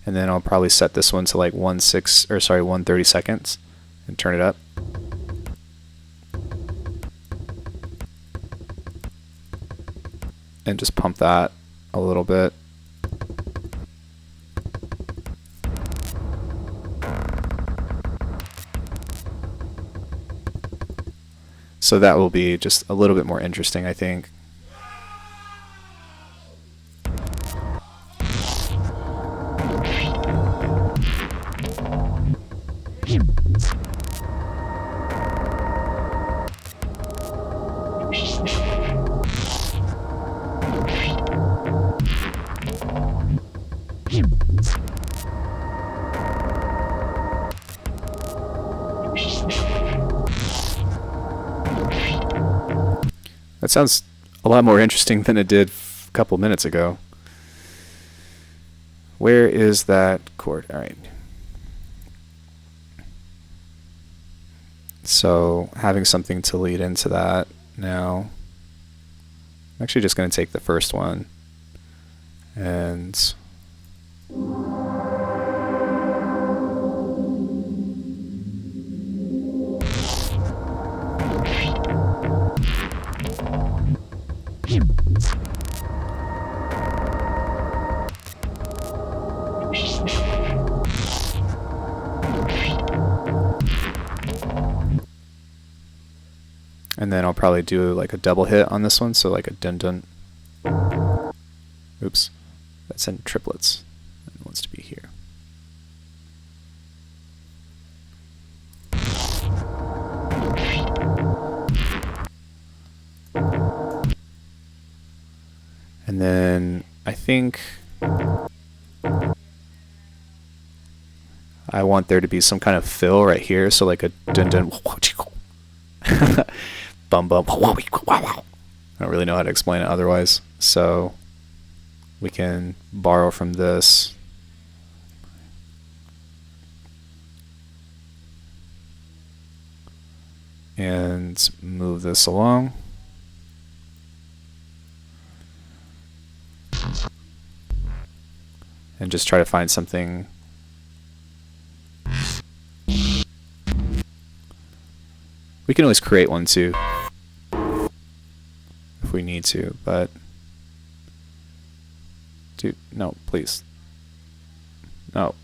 and then I'll probably set this one to like 130 seconds and turn it up. And just pump that a little bit. So that will be just a little bit more interesting, I think. That sounds a lot more interesting than it did a couple minutes ago. Where is that chord? All right. So having something to lead into that now. I'm actually just going to take the first one and then I'll probably do like a double hit on this one, so like a dun dun. Oops, that's in triplets. It wants to be here. And then I think I want there to be some kind of fill right here, so like a dun dun. Bum bum. I don't really know how to explain it otherwise. So we can borrow from this. And move this along. And just try to find something. We can always create one too, if we need to, but dude, no, please. No.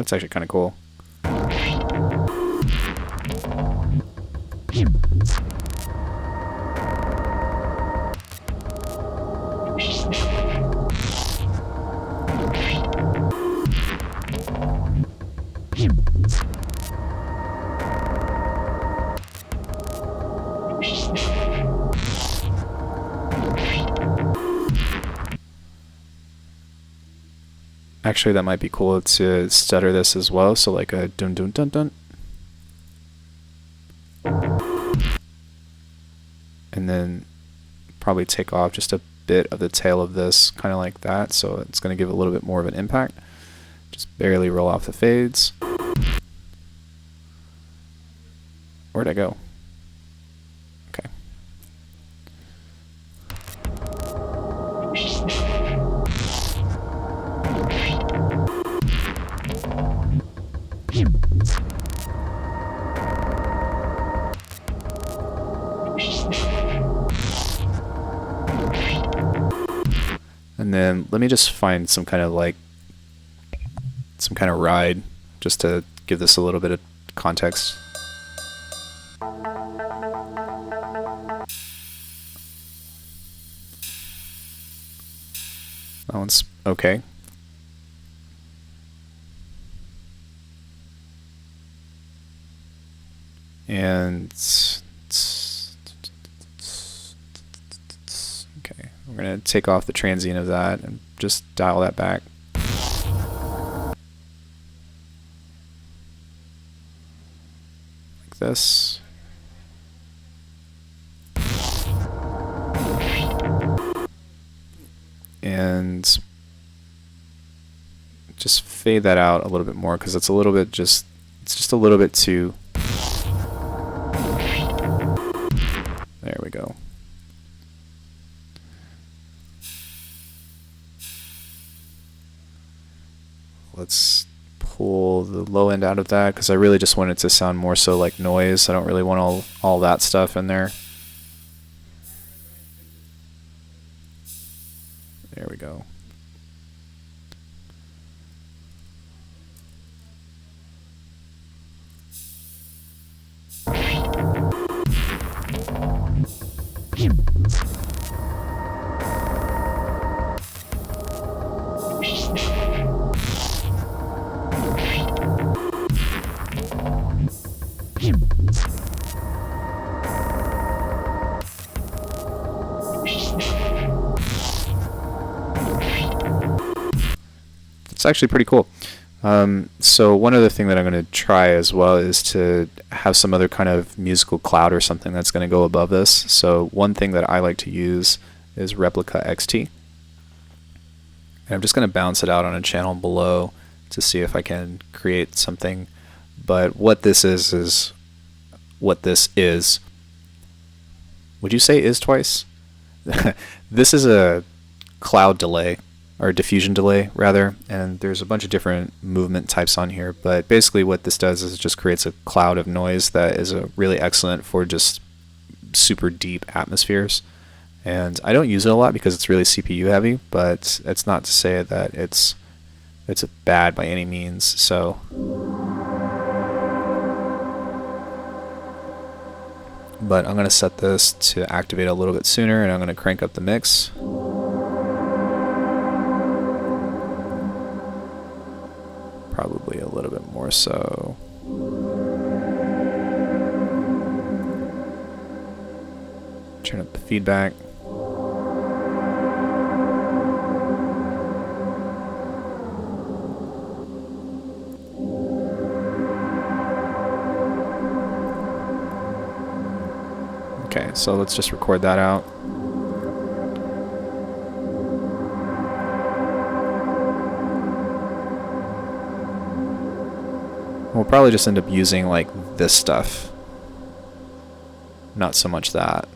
That's actually kind of cool. Actually, that might be cool to stutter this as well. So like a dun dun dun dun. And then probably take off just a bit of the tail of this, kind of like that. So it's going to give a little bit more of an impact. Just barely roll off the fades. Where'd I go? Okay. And then let me just find some kind of ride just to give this a little bit of context. That one's okay. And okay, we're gonna take off the transient of that and just dial that back. Like this. And just fade that out a little bit more because it's a little bit it's just a little bit too. There we go. Let's pull the low end out of that because I really just want it to sound more so like noise. I don't really want all that stuff in there. There we go. It's actually pretty cool. So one other thing that I'm going to try as well is to have some other kind of musical cloud or something that's going to go above this. So one thing that I like to use is Replica XT. And I'm just going to bounce it out on a channel below to see if I can create something. But what this is what this is. Would you say is twice? This is a cloud delay, or diffusion delay rather, and there's a bunch of different movement types on here, but basically what this does is it just creates a cloud of noise that is really excellent for just super deep atmospheres. And I don't use it a lot because it's really CPU heavy, but it's not to say that it's bad by any means. So but I'm going to set this to activate a little bit sooner, and I'm going to crank up the mix. Probably a little bit more so. Turn up the feedback. Okay, so let's just record that out. We'll probably just end up using like this stuff, not so much that.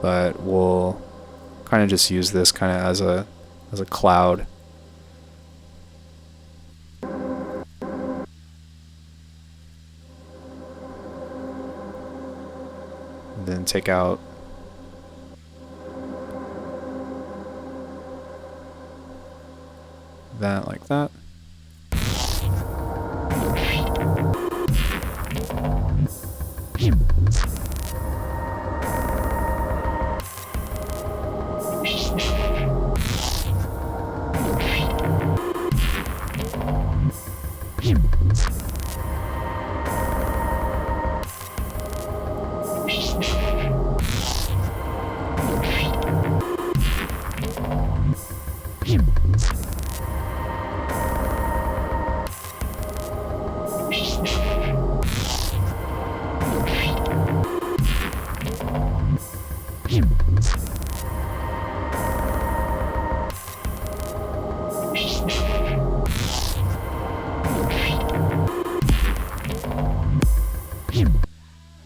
But we'll kind of just use this kind of as a cloud. And then take out that like that.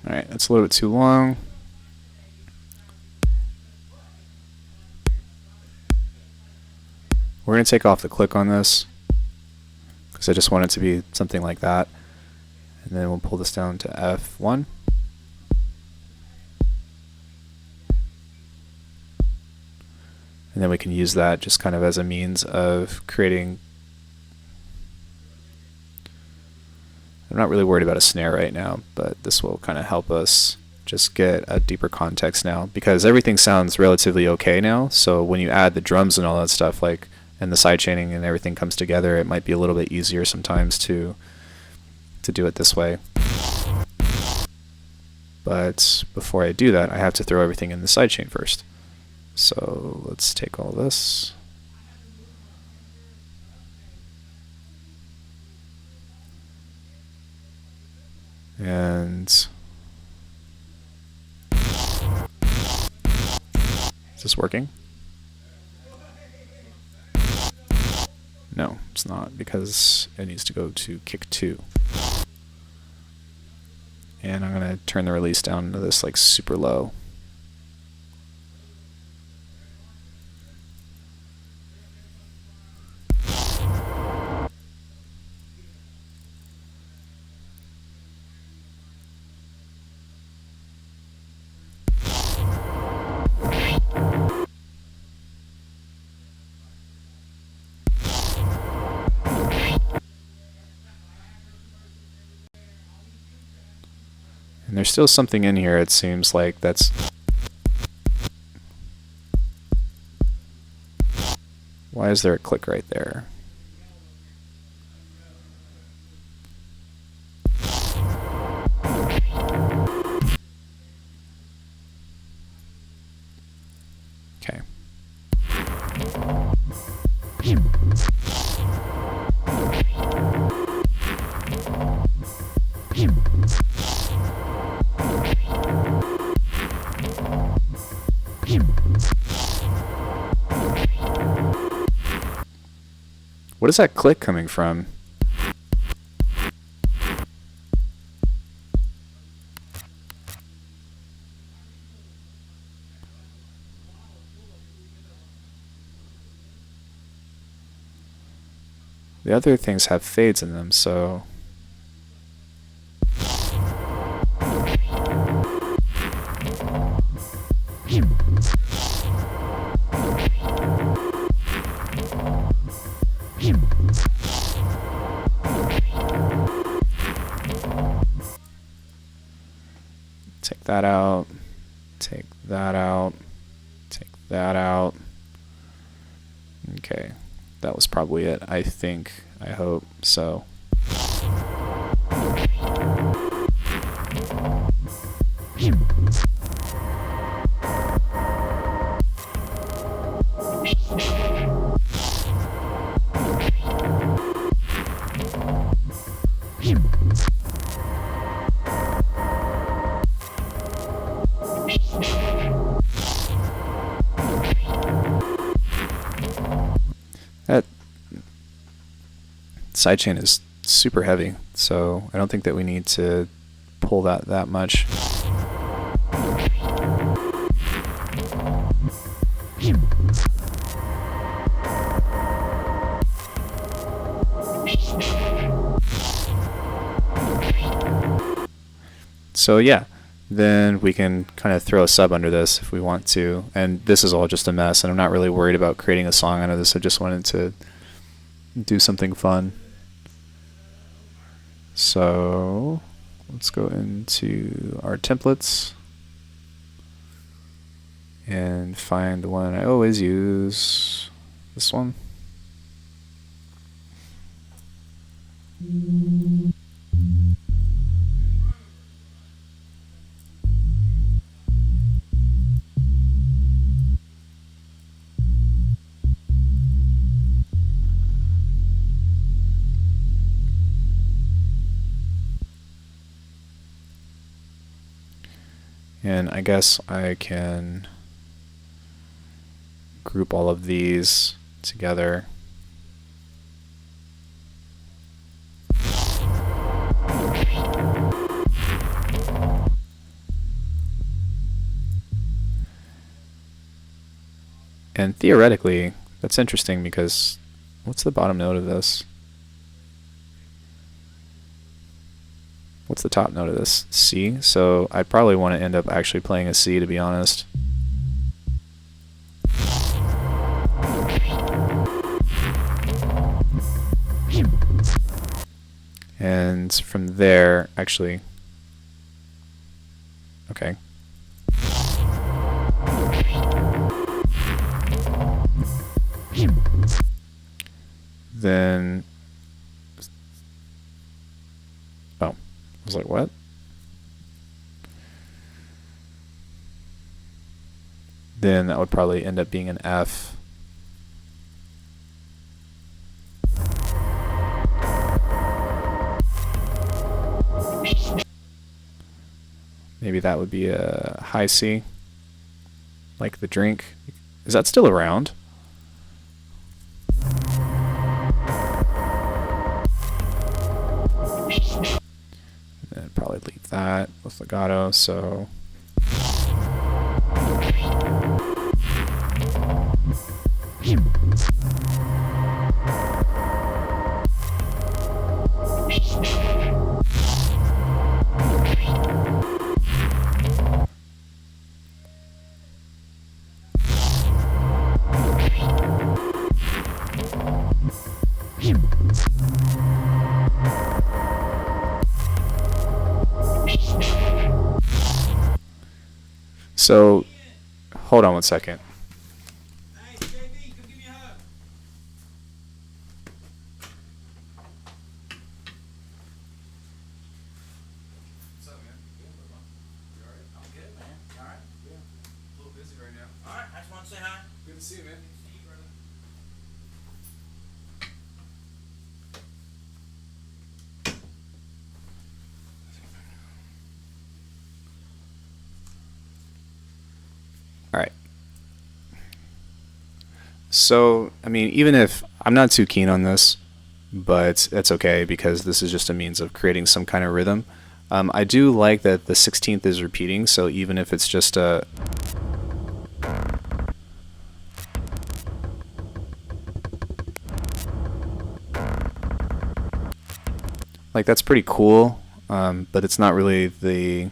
Alright, that's a little bit too long. We're going to take off the click on this because I just want it to be something like that. And then we'll pull this down to F1. And then we can use that just kind of as a means of creating. I'm not really worried about a snare right now, but this will kind of help us just get a deeper context now, because everything sounds relatively okay now. So when you add the drums and all that stuff, like, and the sidechaining and everything comes together, it might be a little bit easier sometimes to do it this way. But before I do that, I have to throw everything in the sidechain first. So let's take all this. And is this working? No, it's not, because it needs to go to kick 2. And I'm going to turn the release down to this like super low. And there's still something in here, it seems like, that's... Why is there a click right there? Okay. What is that click coming from? The other things have fades in them, so... Take that out, take that out, take that out. Okay, that was probably it, I think, I hope, so. That sidechain is super heavy, so I don't think that we need to pull that much. So yeah, then we can kind of throw a sub under this if we want to. And this is all just a mess, and I'm not really worried about creating a song out of this. I just wanted to do something fun. So let's go into our templates and find the one I always use, this one. And I guess I can group all of these together. And theoretically, that's interesting because what's the bottom note of this? What's the top note of this? C. So I'd probably want to end up actually playing a C, to be honest. And from there, actually, okay. Then, oh, I was like, what? Then that would probably end up being an F. Maybe that would be a high C, like the drink. Is that still around? And probably leave that with legato, so. So, hold on one second. Hey, JB, come give me a hug. What's up, man? You alright? I'm good, man. You alright? Yeah. A little busy right now. Alright, I just want to say hi. Good to see you, man. See you, brother. All right. So, I mean, even if I'm not too keen on this, but it's okay because this is just a means of creating some kind of rhythm. I do like that the 16th is repeating, so even if it's just a... Like, that's pretty cool, but it's not really the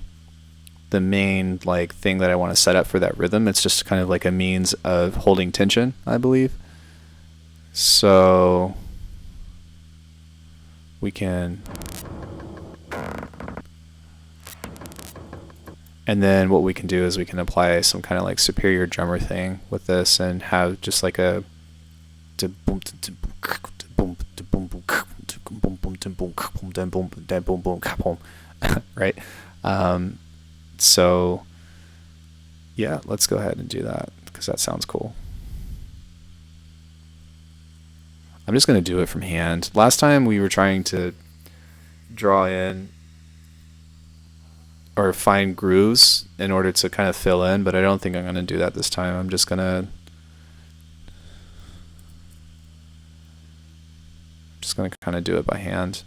main like thing that I want to set up for that rhythm. It's just kind of like a means of holding tension, I believe. So we can, and then what we can do is we can apply some kind of like superior drummer thing with this and have just like a right. So yeah, let's go ahead and do that because that sounds cool. I'm just going to do it from hand. Last time we were trying to draw in or find grooves in order to kind of fill in, but I don't think I'm going to do that this time. I'm just going to kind of do it by hand.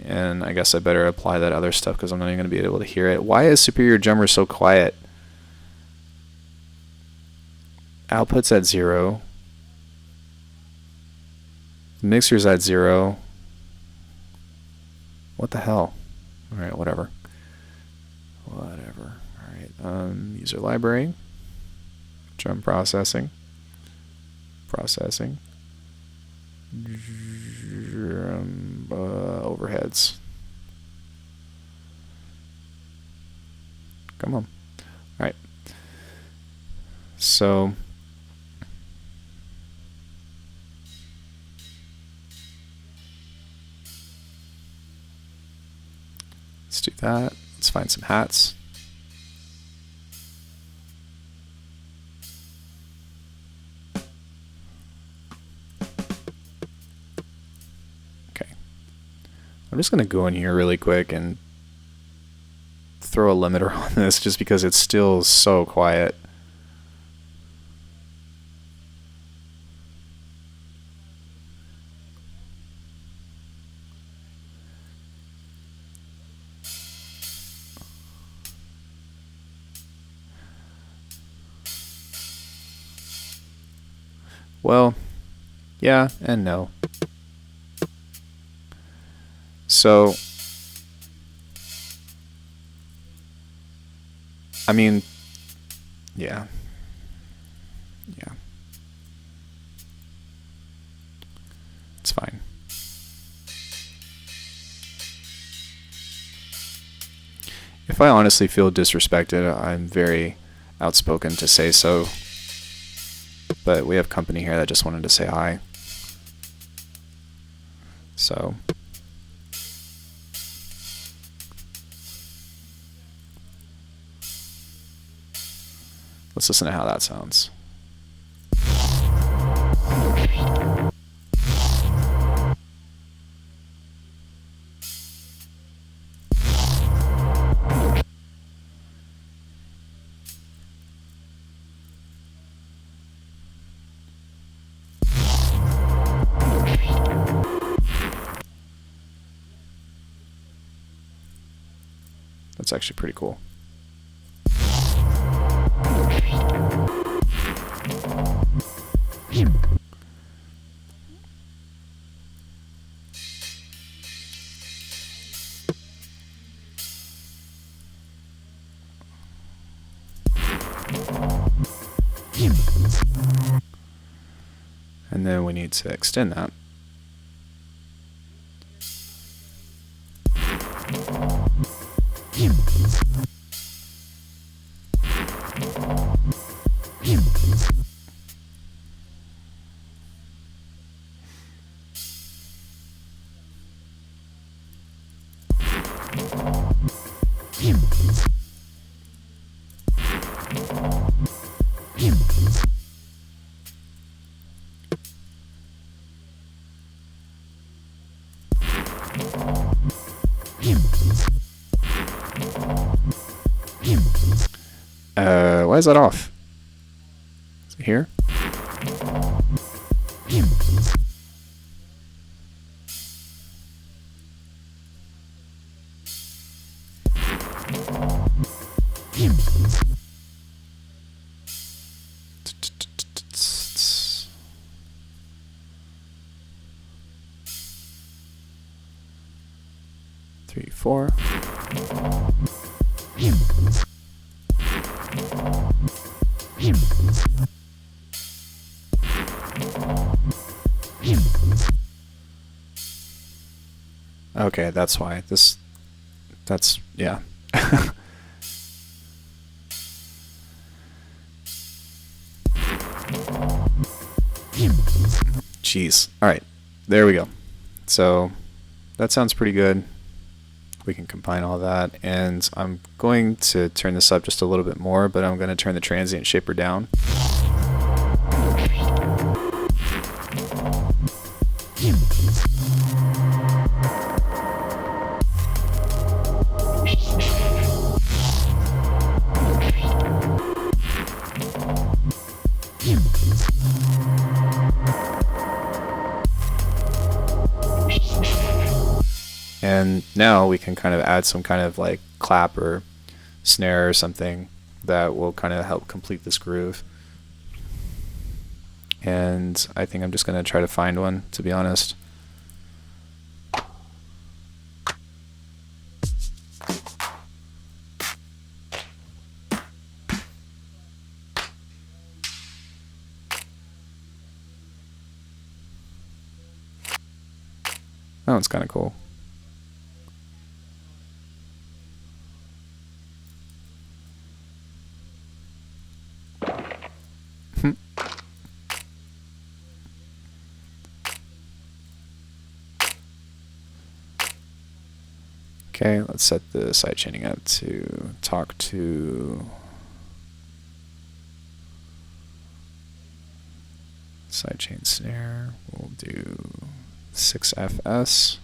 And I guess I better apply that other stuff because I'm not even going to be able to hear it. Why is Superior Drummer so quiet? Output's at 0. Mixer's at 0. What the hell? Alright, whatever. Whatever. Alright, user library. Drum processing. Processing. Drum overheads. Come on. All right. So let's do that. Let's find some hats. Okay. I'm just going to go in here really quick and throw a limiter on this just because it's still so quiet. Well, yeah and no. So, I mean, yeah. Yeah. It's fine. If I honestly feel disrespected, I'm very outspoken to say so. But we have company here that just wanted to say hi. So let's listen to how that sounds. That's actually pretty cool. And then we need to extend that. Why is that off? Is it here? Three, four. Okay, that's why. That's, yeah. Jeez. All right, there we go. So that sounds pretty good. We can combine all that, and I'm going to turn this up just a little bit more, but I'm going to turn the transient shaper down. And now we can kind of add some kind of like clap or snare or something that will kind of help complete this groove. And I think I'm just going to try to find one, to be honest. That one's kind of cool. Okay, let's set the sidechaining up to talk to sidechain snare. We'll do 6FS.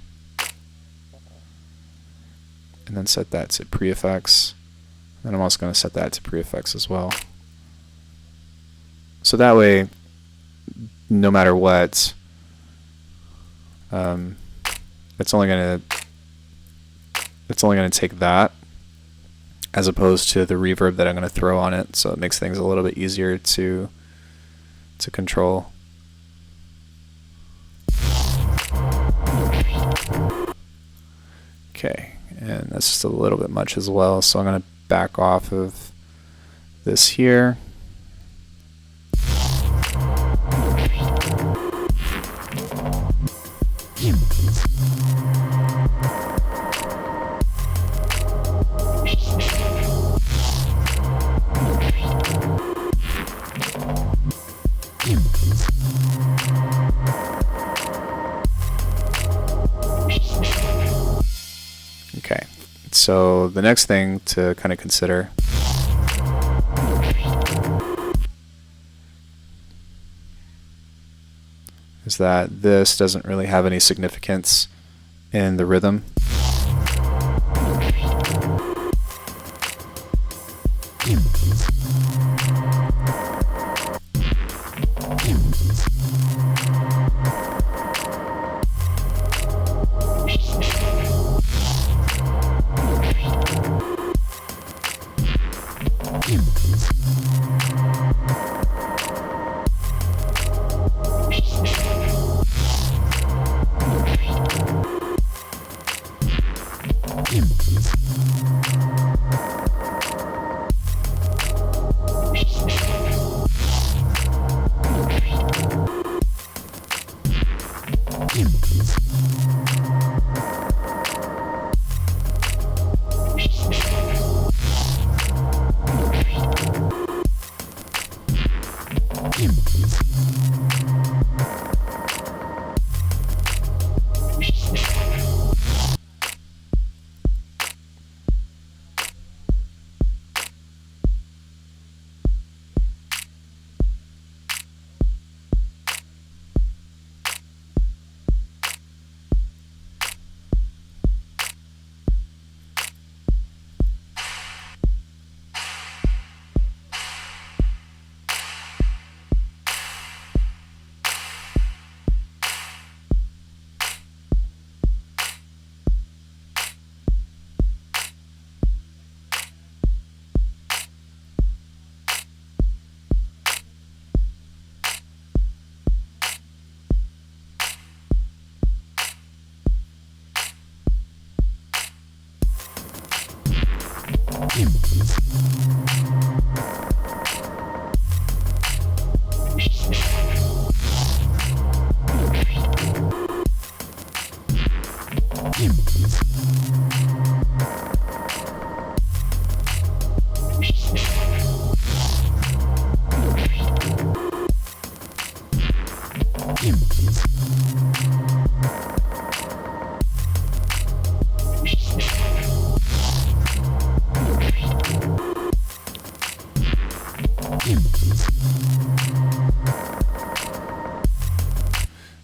And then set that to pre-effects. And I'm also going to set that to pre-effects as well. So that way, no matter what, it's only going to take that as opposed to the reverb that I'm going to throw on it. So it makes things a little bit easier to control. Okay, and that's just a little bit much as well, so I'm going to back off of this here. Okay, so the next thing to kind of consider is that this doesn't really have any significance in the rhythm.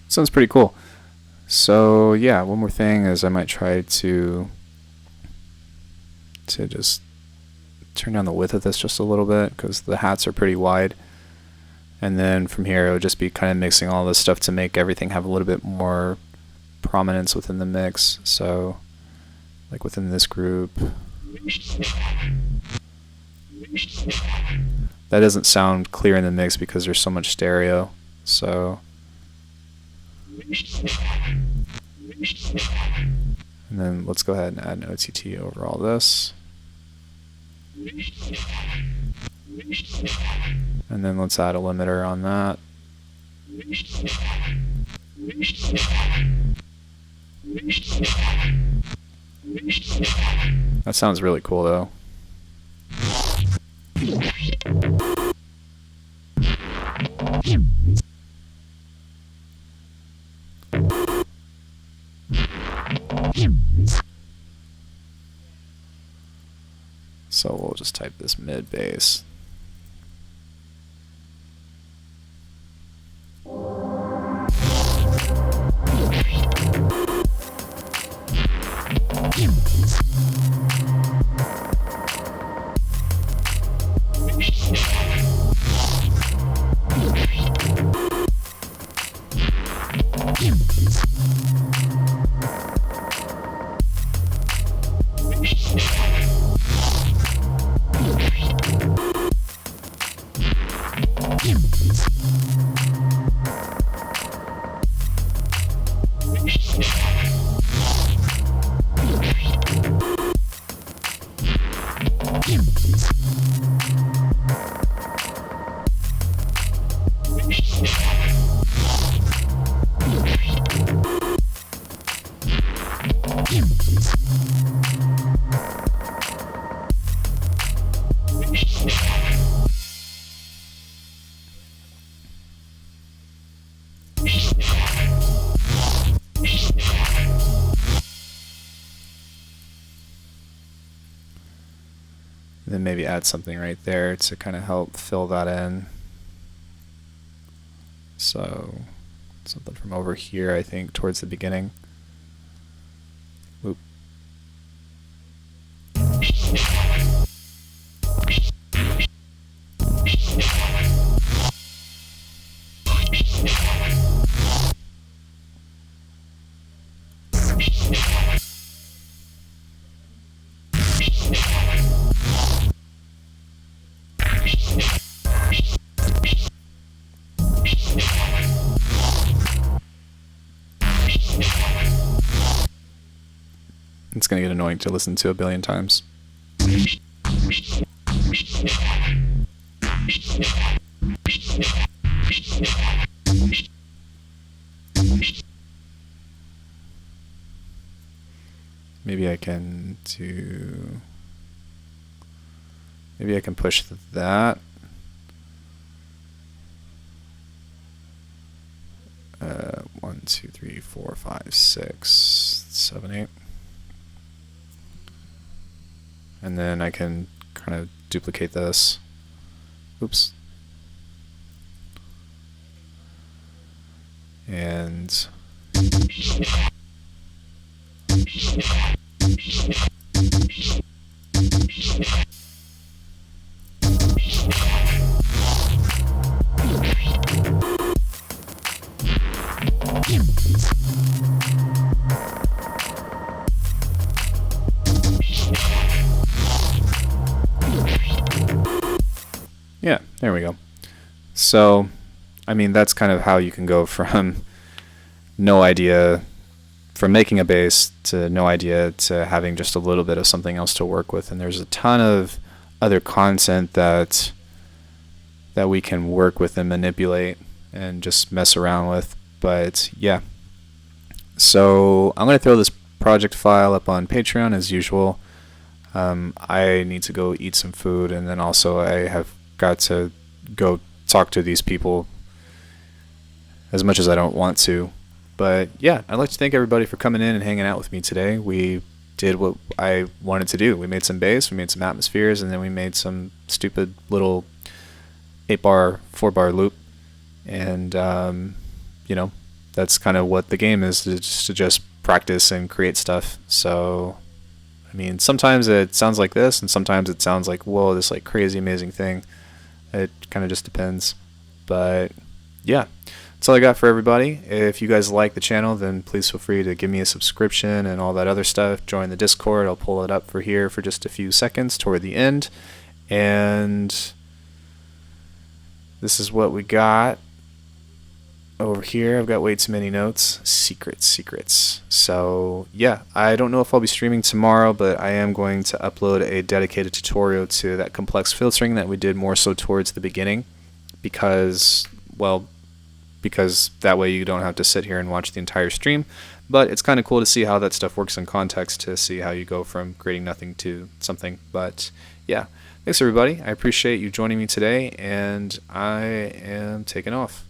Sounds pretty cool. So yeah, one more thing is I might try to just turn down the width of this just a little bit because the hats are pretty wide. And then from here it would just be kind of mixing all this stuff to make everything have a little bit more prominence within the mix. So like within this group, that doesn't sound clear in the mix because there's so much stereo. So and then let's go ahead and add an OTT over all this. And then let's add a limiter on that. That sounds really cool though. So we'll just type this mid bass. Then maybe add something right there to kind of help fill that in. So something from over here, I think, towards the beginning. Whoop. It's going to get annoying to listen to a billion times. Maybe I can do... Maybe I can push that. 1, 2, 3, 4, 5, 6, 7, 8. And then I can kind of duplicate this. Oops. And yeah, there we go. So, I mean, that's kind of how you can go from no idea, from making a bass to no idea to having just a little bit of something else to work with. And there's a ton of other content that we can work with and manipulate and just mess around with. But yeah, so I'm going to throw this project file up on Patreon as usual. I need to go eat some food, and then also I have got to go talk to these people as much as I don't want to. But yeah, I'd like to thank everybody for coming in and hanging out with me today. We did what I wanted to do. We made some bass, we made some atmospheres, and then we made some stupid little 8-bar, 4-bar loop. And, you know, that's kind of what the game is, to just practice and create stuff. So, I mean, sometimes it sounds like this, and sometimes it sounds like, whoa, this like crazy amazing thing. It kind of just depends. But yeah, that's all I got for everybody. If you guys like the channel, then please feel free to give me a subscription and all that other stuff. Join the Discord. I'll pull it up for here for just a few seconds toward the end. And this is what we got over here. I've got way too many notes. Secrets. So yeah, I don't know if I'll be streaming tomorrow, but I am going to upload a dedicated tutorial to that complex filtering that we did more so towards the beginning, because because that way you don't have to sit here and watch the entire stream. But it's kind of cool to see how that stuff works in context, to see how you go from creating nothing to something. But yeah, thanks everybody. I appreciate you joining me today, and I am taking off.